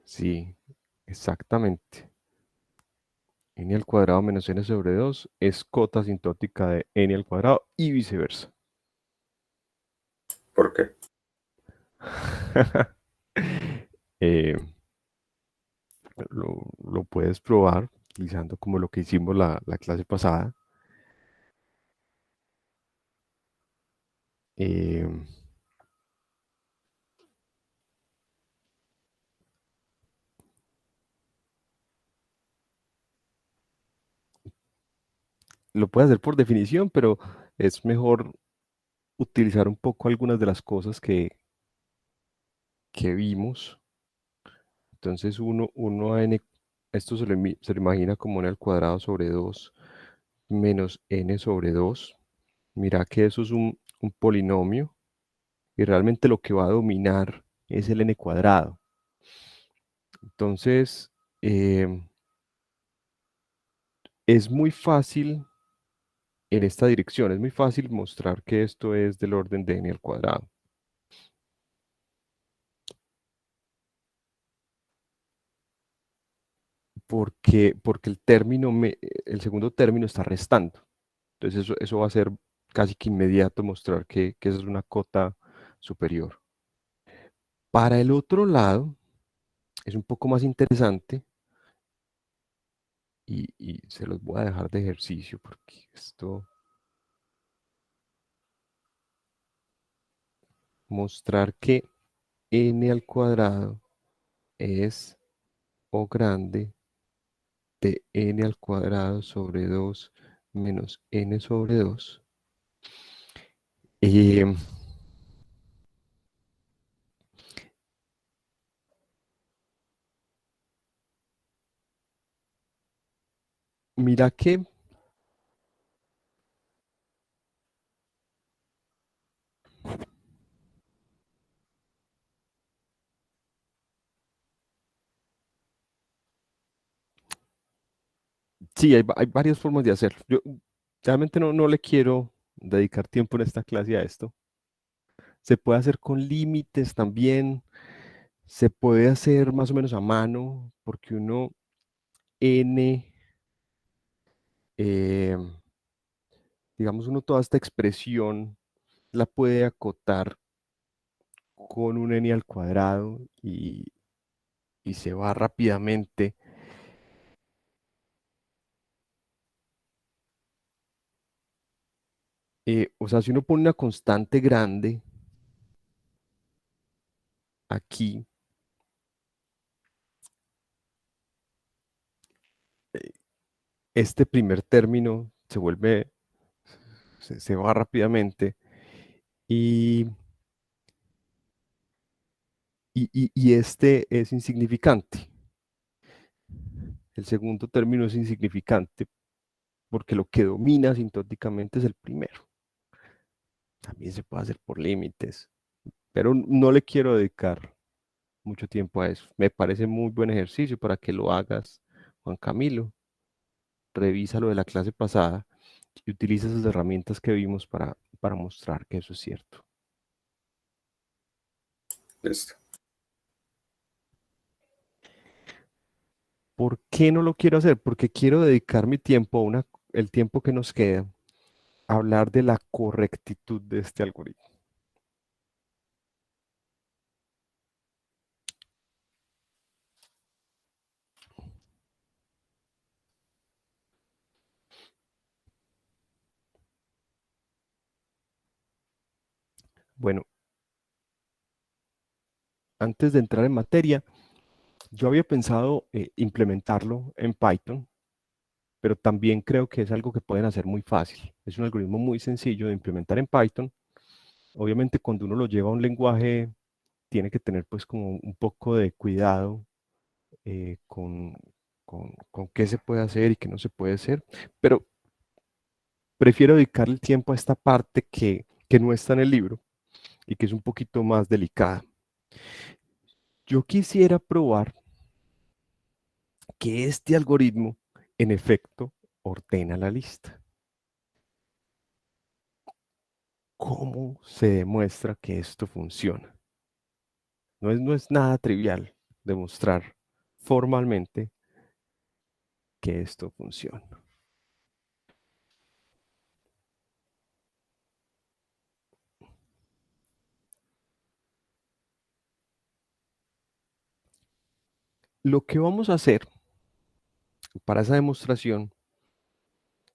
Sí, exactamente. N al cuadrado menos n sobre 2 es cota asintótica de n al cuadrado y viceversa. ¿Por qué? Eh, lo puedes probar utilizando como lo que hicimos la clase pasada. Eh, lo puedes hacer por definición, pero es mejor utilizar un poco algunas de las cosas que vimos. Entonces uno a n, esto se lo imagina como n al cuadrado sobre 2 menos n sobre 2. Mira que eso es un polinomio y realmente lo que va a dominar es el n cuadrado. Entonces, es muy fácil en esta dirección, es muy fácil mostrar que esto es del orden de n al cuadrado. Porque el segundo término está restando. Entonces eso va a ser casi que inmediato mostrar que esa es una cota superior. Para el otro lado, es un poco más interesante y se los voy a dejar de ejercicio porque esto, mostrar que n al cuadrado es O grande de n al cuadrado sobre 2 menos n sobre 2. Eh, mira que sí, hay varias formas de hacerlo. Yo realmente no le quiero dedicar tiempo en esta clase a esto. Se puede hacer con límites también. Se puede hacer más o menos a mano, porque n, eh, digamos, toda esta expresión la puede acotar con un n al cuadrado y se va rápidamente. O sea, si uno pone una constante grande aquí, este primer término se vuelve, se va rápidamente y, y este es insignificante. El segundo término es insignificante porque lo que domina asintóticamente es el primero. También se puede hacer por límites, pero no le quiero dedicar mucho tiempo a eso. Me parece muy buen ejercicio para que lo hagas, Juan Camilo. Revisa lo de la clase pasada y utiliza esas herramientas que vimos para mostrar que eso es cierto. Listo. ¿Por qué no lo quiero hacer? Porque quiero dedicar mi tiempo, el tiempo que nos queda, a hablar de la correctitud de este algoritmo. Bueno, antes de entrar en materia, yo había pensado implementarlo en Python, pero también creo que es algo que pueden hacer muy fácil. Es un algoritmo muy sencillo de implementar en Python. Obviamente, cuando uno lo lleva a un lenguaje, tiene que tener pues como un poco de cuidado con, con qué se puede hacer y qué no se puede hacer, pero prefiero dedicar el tiempo a esta parte que no está en el libro y que es un poquito más delicada. Yo quisiera probar que este algoritmo, en efecto, ordena la lista. ¿Cómo se demuestra que esto funciona? No es nada trivial demostrar formalmente que esto funciona. Lo que vamos a hacer para esa demostración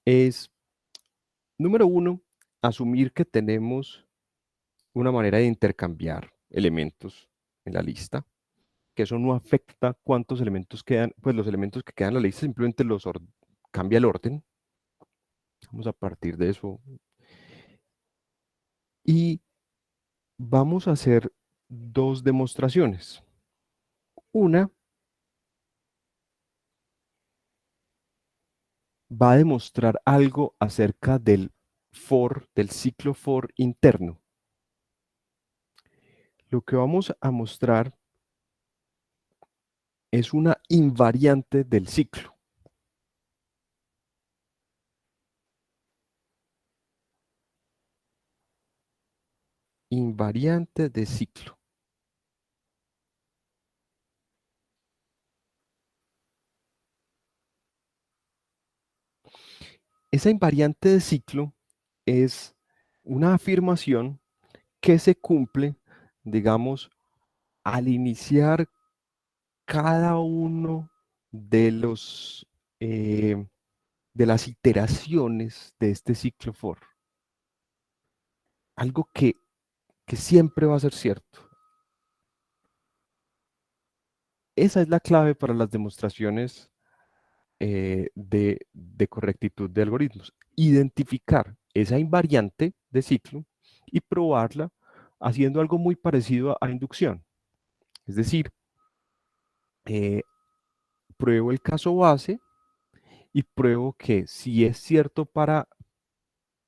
es, número uno, asumir que tenemos una manera de intercambiar elementos en la lista, que eso no afecta cuántos elementos quedan, pues los elementos que quedan en la lista simplemente cambia el orden. Vamos a partir de eso. Y vamos a hacer dos demostraciones. Una va a demostrar algo acerca del ciclo for interno. Lo que vamos a mostrar es una invariante del ciclo. Invariante de ciclo. Esa invariante de ciclo es una afirmación que se cumple, digamos, al iniciar cada uno de eh, de las iteraciones de este ciclo for. Algo que siempre va a ser cierto. Esa es la clave para las demostraciones de correctitud de algoritmos. Identificar esa invariante de ciclo y probarla haciendo algo muy parecido a inducción. Es decir, eh, pruebo el caso base y pruebo que si es cierto para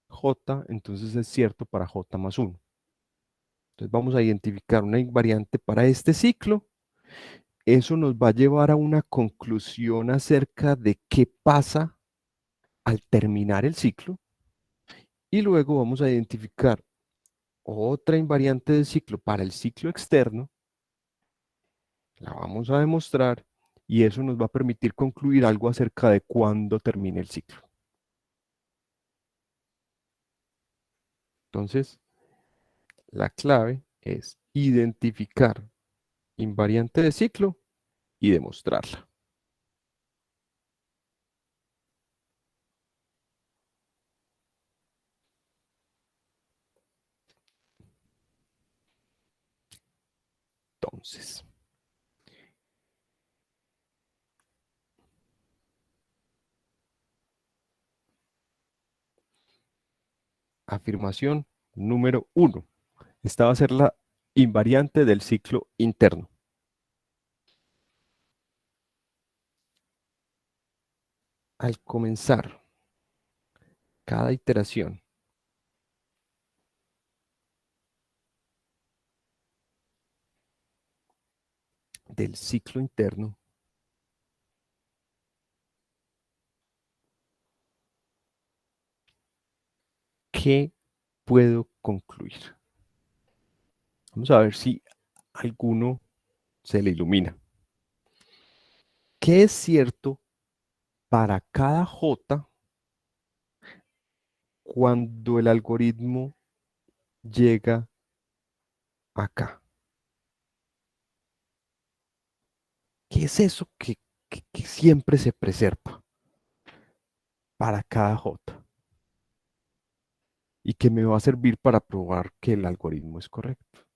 J, entonces es cierto para J más 1. Entonces vamos a identificar una invariante para este ciclo. Eso nos va a llevar a una conclusión acerca de qué pasa al terminar el ciclo. Y luego vamos a identificar otra invariante de ciclo para el ciclo externo. La vamos a demostrar y eso nos va a permitir concluir algo acerca de cuándo termine el ciclo. Entonces, la clave es identificar invariante de ciclo y demostrarla. Entonces, Afirmación número 1. Esta va a ser la invariante del ciclo interno. Al comenzar cada iteración del ciclo interno, ¿qué puedo concluir? Vamos a ver si alguno se le ilumina. ¿Qué es cierto para cada J cuando el algoritmo llega acá? ¿Qué es eso que siempre se preserva para cada J? Y que me va a servir para probar que el algoritmo es correcto.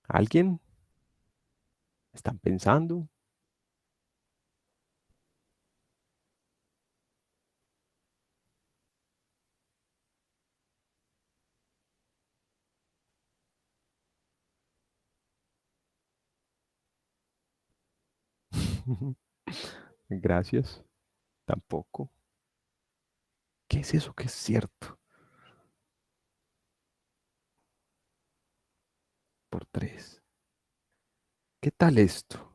¿Alguien? ¿Están pensando? Gracias. Tampoco. ¿Qué es eso que es cierto? Por 3. ¿Qué tal esto?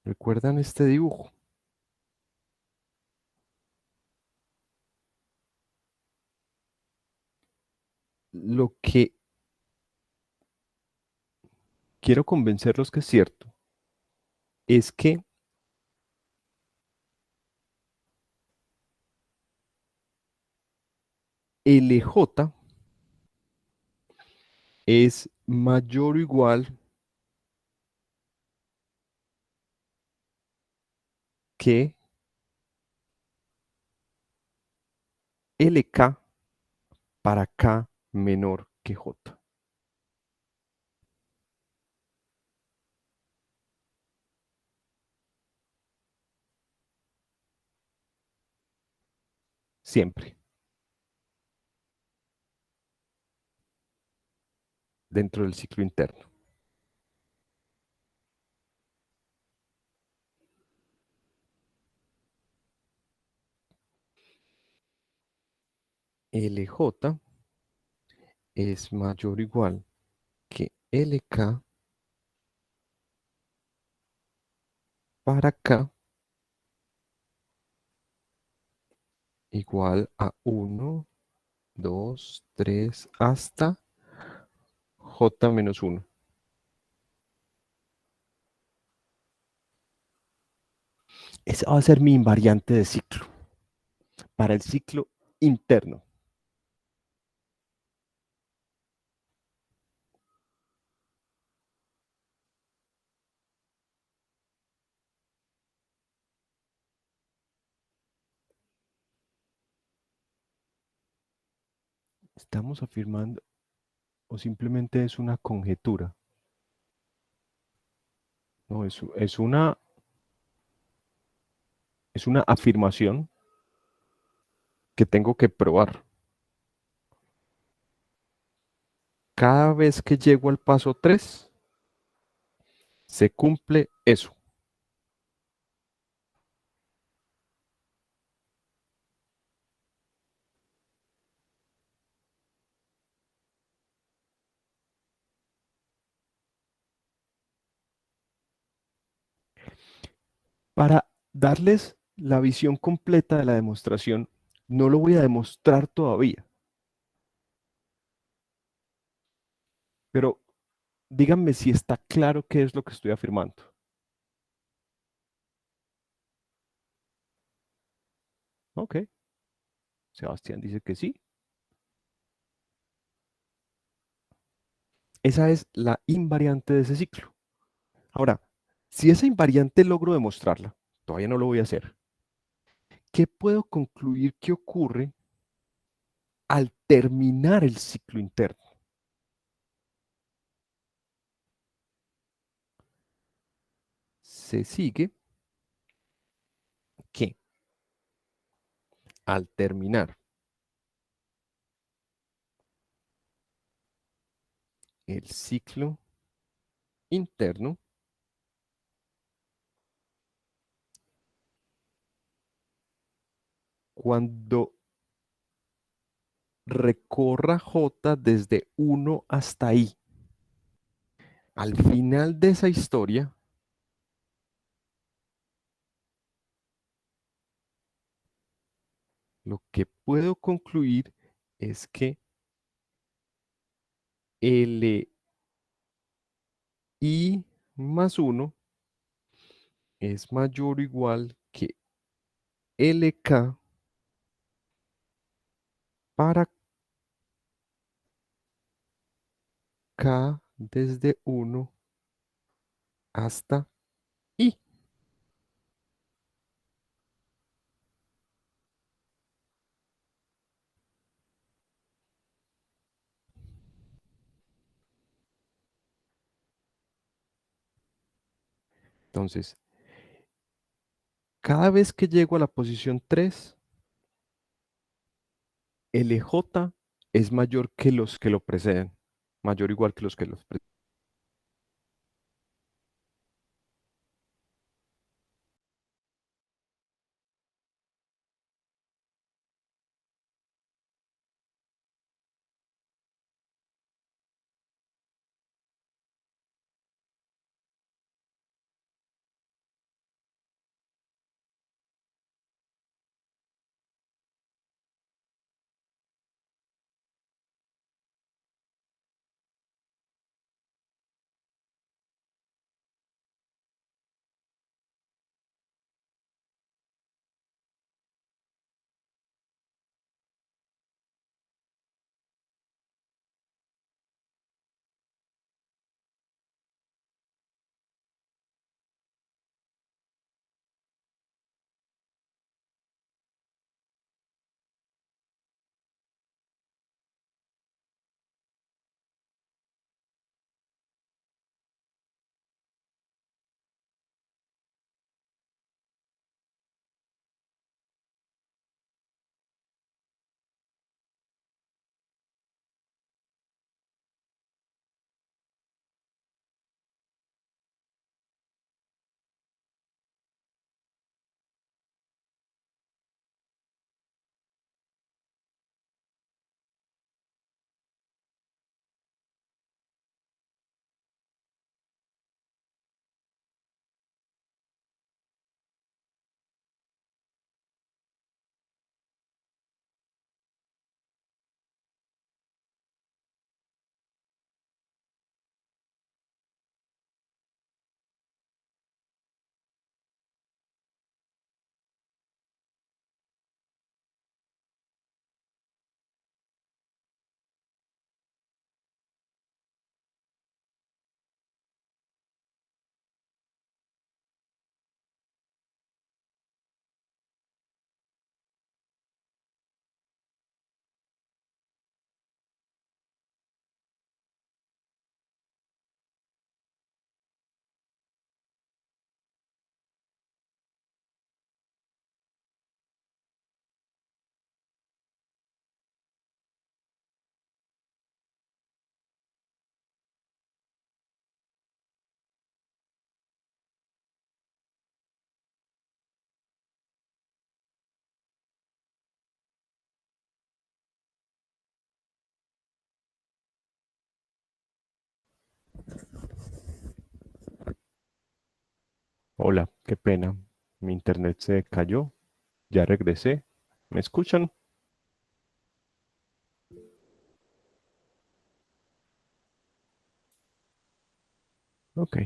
¿Recuerdan este dibujo? Lo que quiero convencerlos que es cierto es que LJ es mayor o igual que LK para K menor que J. Siempre. Dentro del ciclo interno. LJ es mayor o igual que LK para K igual a 1, 2, 3 hasta J menos 1. Esa va a ser mi invariante de ciclo para el ciclo interno. Estamos afirmando o simplemente es una conjetura. No, es una afirmación que tengo que probar. Cada vez que llego al paso 3, se cumple eso. Para darles la visión completa de la demostración, no lo voy a demostrar todavía. Pero díganme si está claro qué es lo que estoy afirmando. Ok. Sebastián dice que sí. Esa es la invariante de ese ciclo. Ahora, si esa invariante logro demostrarla, todavía no lo voy a hacer. ¿Qué puedo concluir que ocurre al terminar el ciclo interno? Se sigue que al terminar el ciclo interno, cuando recorra J desde 1 hasta I, al final de esa historia, lo que puedo concluir es que LI más 1 es mayor o igual que LK para K desde 1 hasta I. Entonces, cada vez que llego a la posición 3, LJ es mayor que los que lo preceden, mayor o igual que los que los preceden. Hola, qué pena. Mi internet se cayó. Ya regresé. ¿Me escuchan? Ok.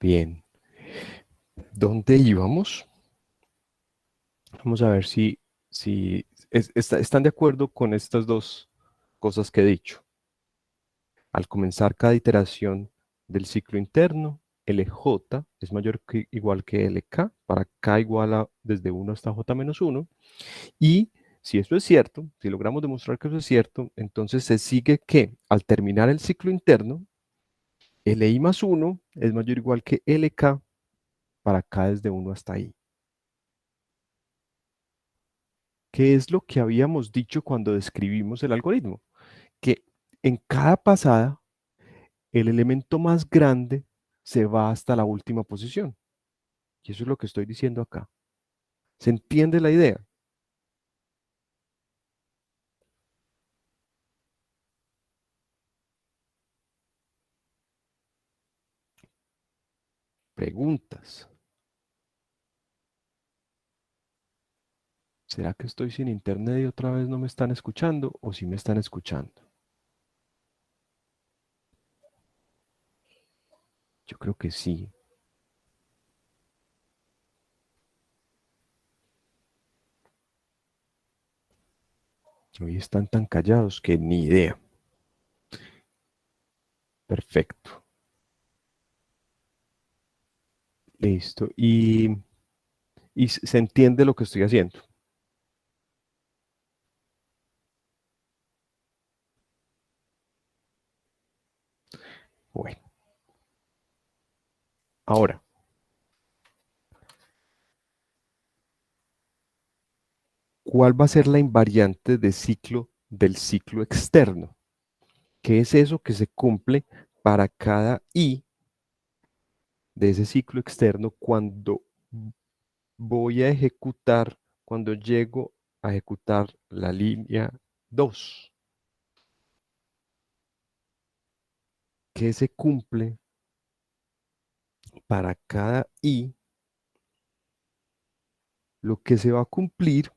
Bien. ¿Dónde íbamos? Vamos a ver si están de acuerdo con estas dos cosas que he dicho. Al comenzar cada iteración del ciclo interno, LJ es mayor que igual que LK, para K igual a desde 1 hasta J menos 1. Y si esto es cierto, si logramos demostrar que eso es cierto, entonces se sigue que al terminar el ciclo interno, LI más 1 es mayor o igual que LK para K desde 1 hasta I. ¿Qué es lo que habíamos dicho cuando describimos el algoritmo? Que en cada pasada, el elemento más grande se va hasta la última posición. Y eso es lo que estoy diciendo acá. ¿Se entiende la idea? Preguntas. ¿Será que estoy sin internet y otra vez no me están escuchando o si me están escuchando? Yo creo que sí. Hoy están tan callados que ni idea. Perfecto. Listo. Y se entiende lo que estoy haciendo. Bueno. Ahora, ¿cuál va a ser la invariante de ciclo del ciclo externo? ¿Qué es eso que se cumple para cada i de ese ciclo externo cuando voy a ejecutar, cuando llego a ejecutar la línea 2? ¿Qué se cumple para cada i? Lo que se va a cumplir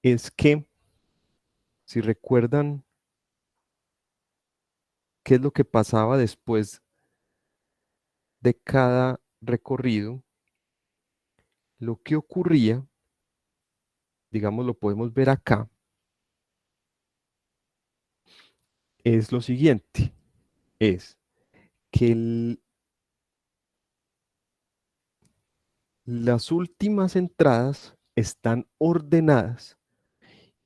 es que, si recuerdan qué es lo que pasaba después de cada recorrido, lo que ocurría, digamos, lo podemos ver acá, es lo siguiente, es que las últimas entradas están ordenadas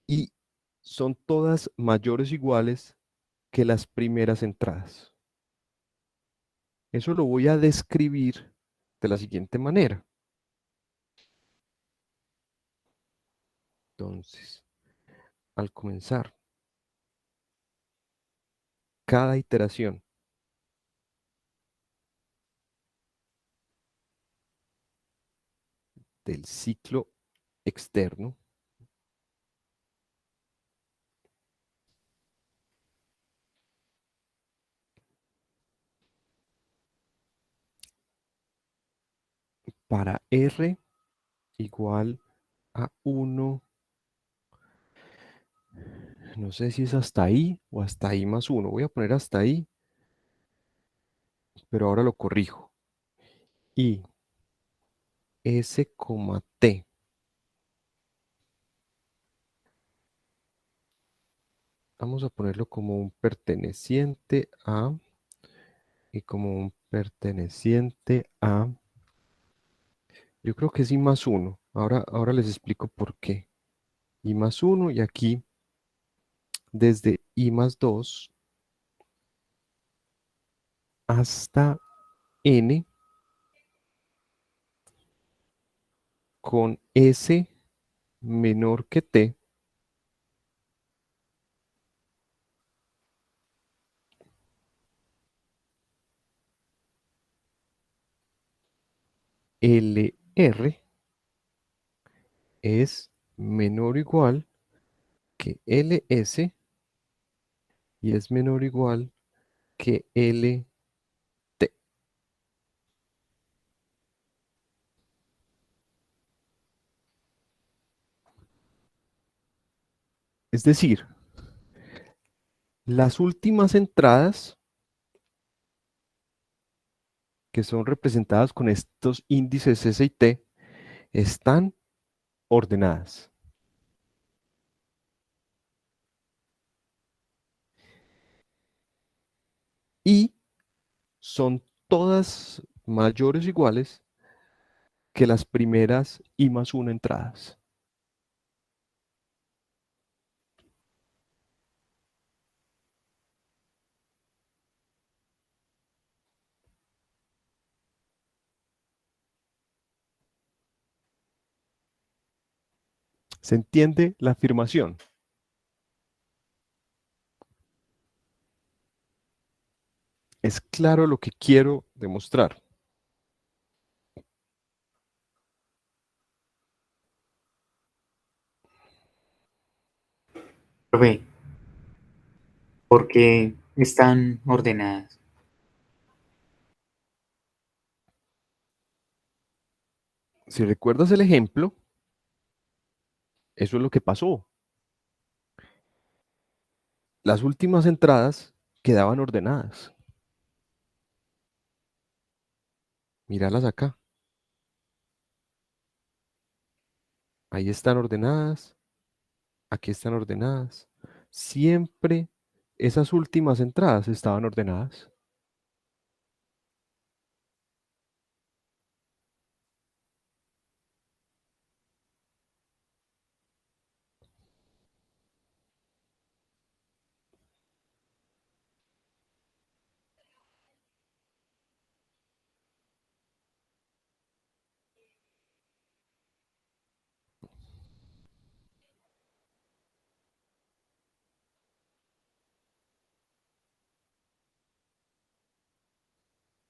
y son todas mayores o iguales que las primeras entradas. Eso lo voy a describir de la siguiente manera. Entonces, al comenzar cada iteración del ciclo externo, para R igual a 1, no sé si es hasta ahí o hasta ahí más 1. Voy a poner hasta ahí, pero ahora lo corrijo. Y S, T vamos a ponerlo como un perteneciente a y como un perteneciente a, yo creo que es I más 1. Ahora les explico por qué. I más 1 y aquí desde I más 2 hasta N con S menor que T, LR es menor o igual que LS y es menor o igual que LT. Es decir, las últimas entradas que son representadas con estos índices S y T, están ordenadas. Y son todas mayores o iguales que las primeras I más 1 entradas. ¿Se entiende la afirmación? Es claro lo que quiero demostrar. Profe, ¿por qué están ordenadas? Si recuerdas el ejemplo, eso es lo que pasó. Las últimas entradas quedaban ordenadas. Míralas acá. Ahí están ordenadas. Aquí están ordenadas. Siempre esas últimas entradas estaban ordenadas.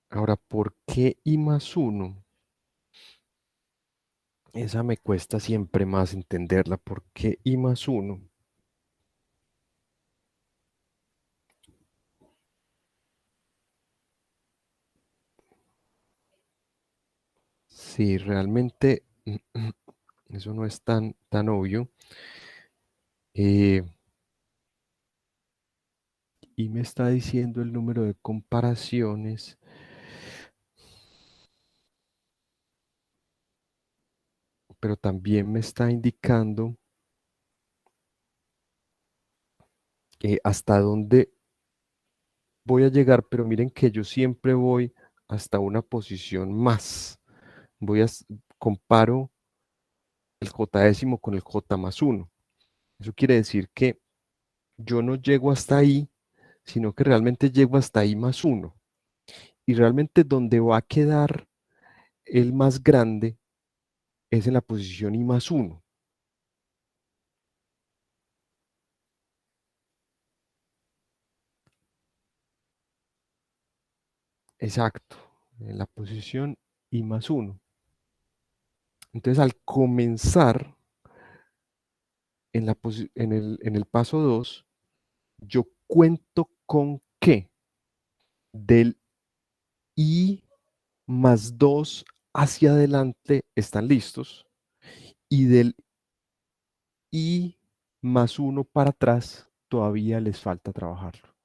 Ahora, ¿por qué I más 1? Esa me cuesta siempre más entenderla. ¿Por qué I más 1? Sí, realmente eso no es tan obvio. Y me está diciendo el número de comparaciones. Pero también me está indicando hasta dónde voy a llegar, pero miren que yo siempre voy hasta una posición más. Comparo el j décimo con el j más 1. Eso quiere decir que yo no llego hasta ahí, sino que realmente llego hasta I más 1. Y realmente donde va a quedar el más grande es en la posición I más 1. Exacto, en la posición I más 1. Entonces, al comenzar en el paso 2, yo cuento con que del I más 2 hacia adelante están listos y del I más 1 para atrás todavía les falta trabajarlo.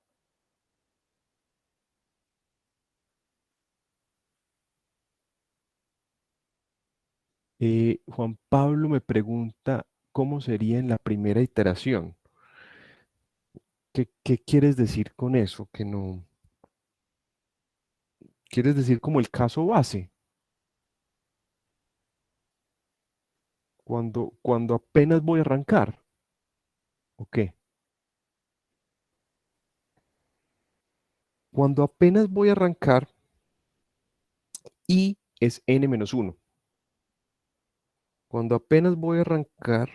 Juan Pablo me pregunta cómo sería en la primera iteración. ¿Qué quieres decir con eso? Que no. ¿Quieres decir como el caso base? Cuando apenas voy a arrancar. ¿O qué? Cuando apenas voy a arrancar, I es n menos 1. Cuando apenas voy a arrancar,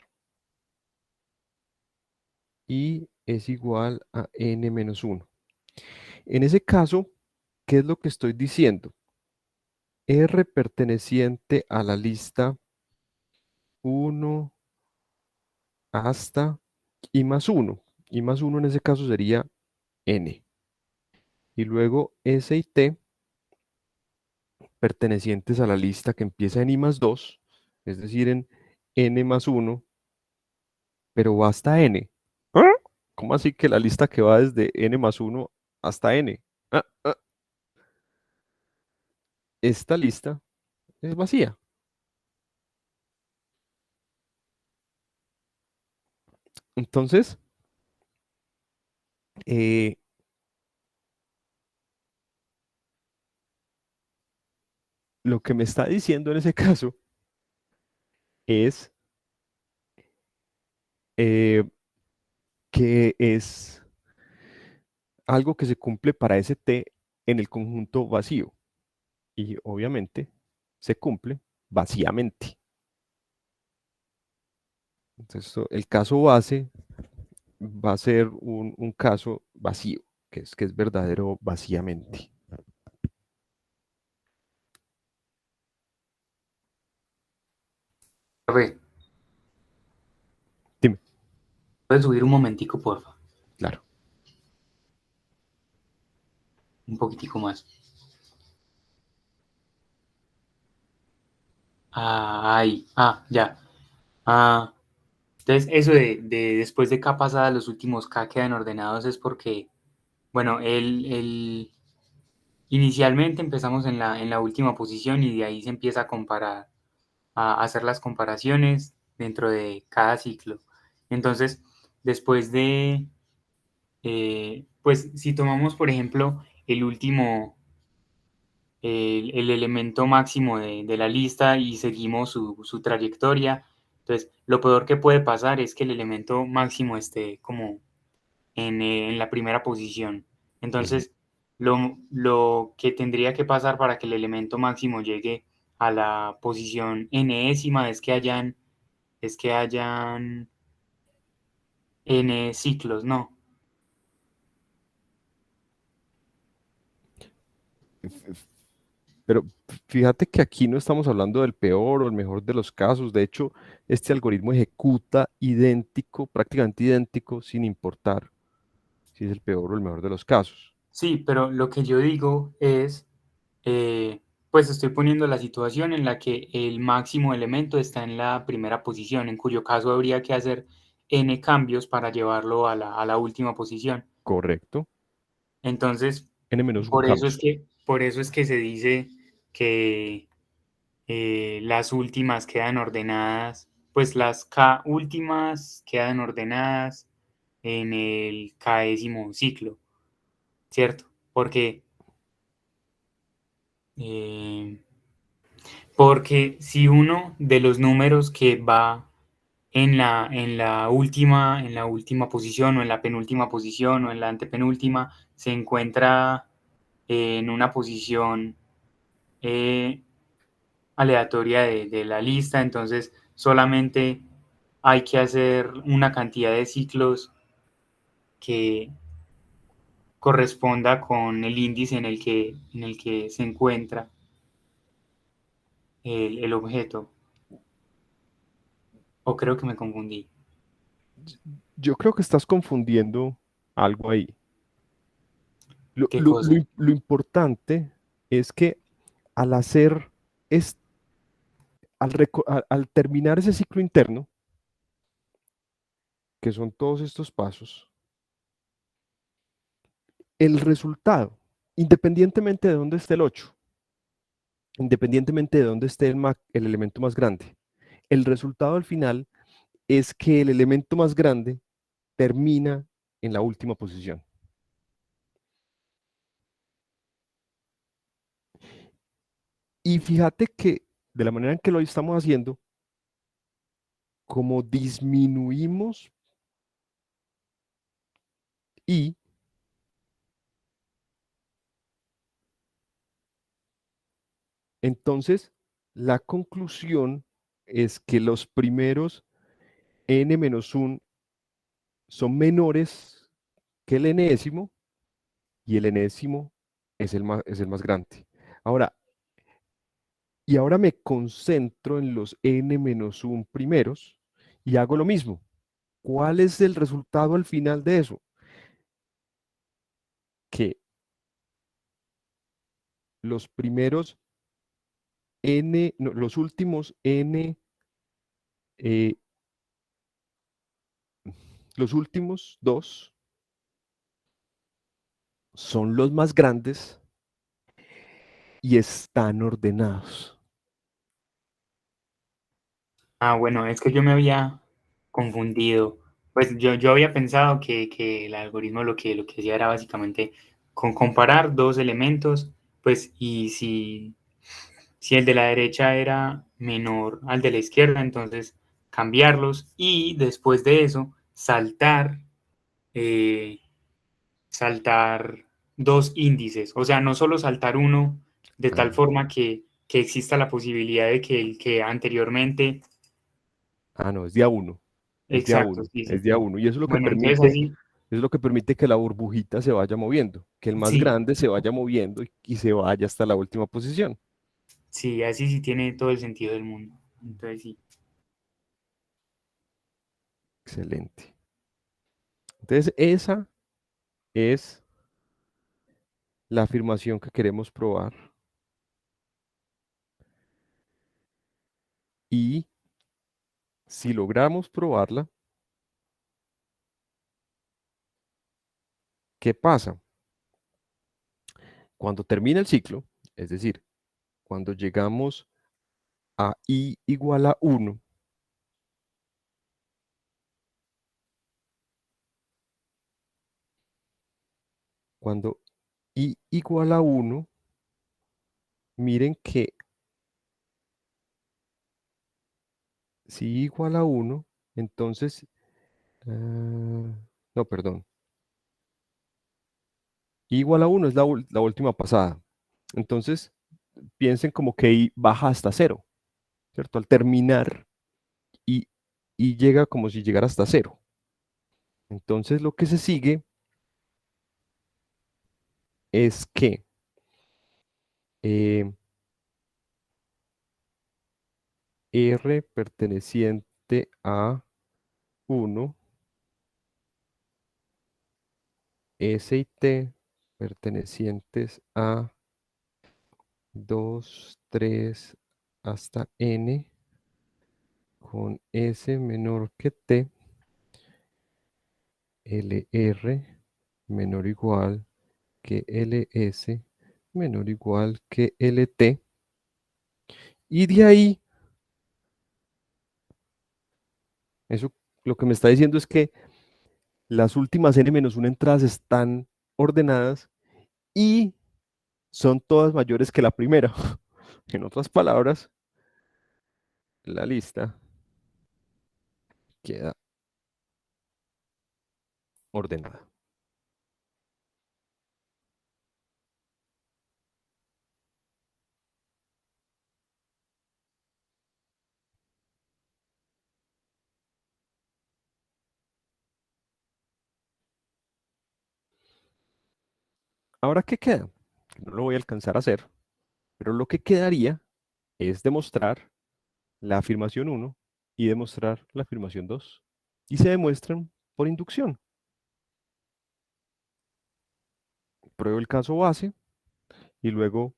I es igual a n menos 1. En ese caso, ¿qué es lo que estoy diciendo? R perteneciente a la lista 1 hasta I más 1. I más 1 en ese caso sería n. Y luego S y T pertenecientes a la lista que empieza en I más 2, es decir, en n más 1, pero va hasta n. ¿Ah? ¿Cómo así que la lista que va desde n más 1 hasta n? Ah, ah. esta lista es vacía. Entonces, lo que me está diciendo en ese caso es que es algo que se cumple para ese T en el conjunto vacío. Y obviamente se cumple vacíamente. Entonces, el caso base va a ser un caso vacío, que es verdadero vacíamente. Profe, Dime, ¿puedes subir un momentico, porfa? claro. Un poquitico más. Ya. Entonces, eso de después de K pasada, los últimos K quedan ordenados es porque, bueno, inicialmente empezamos en la última posición y de ahí se empieza a comparar, a hacer las comparaciones dentro de cada ciclo. Entonces, después pues si tomamos, por ejemplo, el último, el elemento máximo de la lista y seguimos su trayectoria, entonces lo peor que puede pasar es que el elemento máximo esté como en la primera posición. Ujú. Entonces, lo que tendría que pasar para que el elemento máximo llegue a la posición enésima es que hayan n ciclos, ¿no? Pero fíjate que aquí no estamos hablando del peor o el mejor de los casos. De hecho, este algoritmo ejecuta idéntico, prácticamente idéntico, sin importar si es el peor o el mejor de los casos. Sí, pero lo que yo digo es, pues estoy poniendo la situación en la que el máximo elemento está en la primera posición, en cuyo caso habría que hacer n cambios para llevarlo a la última posición. Correcto. Entonces, N-1 cambios. por eso es que se dice que las últimas quedan ordenadas, pues las K últimas quedan ordenadas en el késimo ciclo, ¿cierto? Eh, porque si uno de los números que va en la última posición o en la penúltima posición o en la antepenúltima se encuentra en una posición eh, aleatoria de la lista, entonces solamente hay que hacer una cantidad de ciclos que corresponda con el índice en el que se encuentra el objeto. O creo que me confundí. Yo creo que estás confundiendo algo ahí. ¿Qué cosa? Lo importante es que al hacer, es, al terminar ese ciclo interno, que son todos estos pasos, el resultado, independientemente de dónde esté el 8, independientemente de dónde esté el elemento más grande, el resultado al final es que el elemento más grande termina en la última posición. Y fíjate que de la manera en que lo estamos haciendo, como disminuimos y entonces la conclusión es que los primeros n-1 son menores que el enésimo y el enésimo es el más grande. Ahora, y ahora me concentro en los n-1 primeros y hago lo mismo. ¿Cuál es el resultado al final de eso? Que los primeros no, los últimos eh, los últimos dos son los más grandes y están ordenados. Ah, bueno, es que yo me había confundido. Pues yo había pensado que el algoritmo lo que hacía era básicamente comparar dos elementos, pues, y si el de la derecha era menor al de la izquierda, entonces cambiarlos y después de eso eh, saltar dos índices. O sea, no solo saltar uno de tal Ah, forma que exista la posibilidad de que el que anteriormente. no, es día uno. Es día Exacto, uno, sí, es sí. día uno. Y eso Bueno, entonces así, es lo que permite que la burbujita se vaya moviendo, que el más sí, grande se vaya moviendo y se vaya hasta la última posición. sí, así sí tiene todo el sentido del mundo. Entonces sí. Excelente. Entonces, esa es la afirmación que queremos probar. Y si logramos probarla, ¿qué pasa? Cuando termina el ciclo, es decir, cuando llegamos a i igual a 1, cuando i igual a 1, miren que si i igual a 1, entonces, no, perdón, i igual a 1 es la última pasada. Entonces, piensen como que i baja hasta 0, ¿cierto? Al terminar, i, i llega como si llegara hasta 0. Entonces, lo que se sigue es que eh, R perteneciente a 1, S y T pertenecientes a 2, 3 hasta N, con S menor que T, LR menor o igual que LS menor o igual que LT. Y de ahí, eso lo que me está diciendo es que las últimas N-1 entradas están ordenadas y son todas mayores que la primera. En otras palabras, la lista queda ordenada. Ahora, ¿qué queda? No lo voy a alcanzar a hacer, pero lo que quedaría es demostrar la afirmación 1 y demostrar la afirmación 2. Y se demuestran por inducción. Pruebo el caso base y luego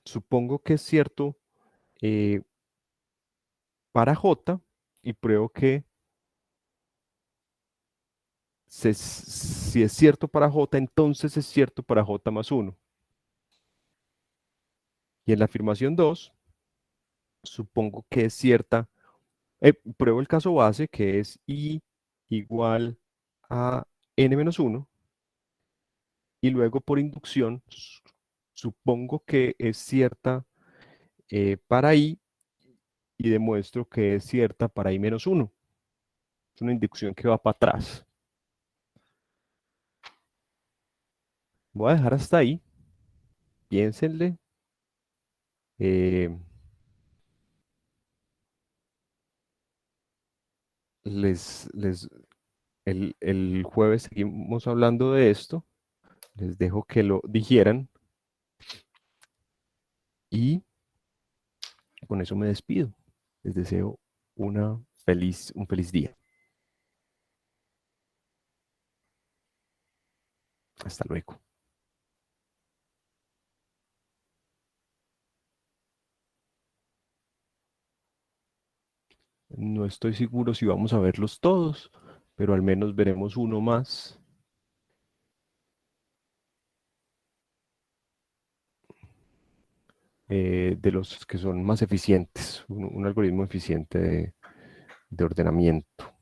supongo que es cierto eh, para J y pruebo que si es cierto para J, entonces es cierto para J más 1. Y en la afirmación 2, supongo que es cierta. Pruebo el caso base, que es i igual a n-1, y luego por inducción supongo que es cierta para i y demuestro que es cierta para i-1. Es una inducción que va para atrás. Voy a dejar hasta ahí. Piénsenle. eh, les, les, el jueves seguimos hablando de esto. Les dejo que lo digieran y con eso me despido. Les deseo un feliz día. Hasta luego. No estoy seguro si vamos a verlos todos, pero al menos veremos uno más. de los que son más eficientes, un algoritmo eficiente de ordenamiento.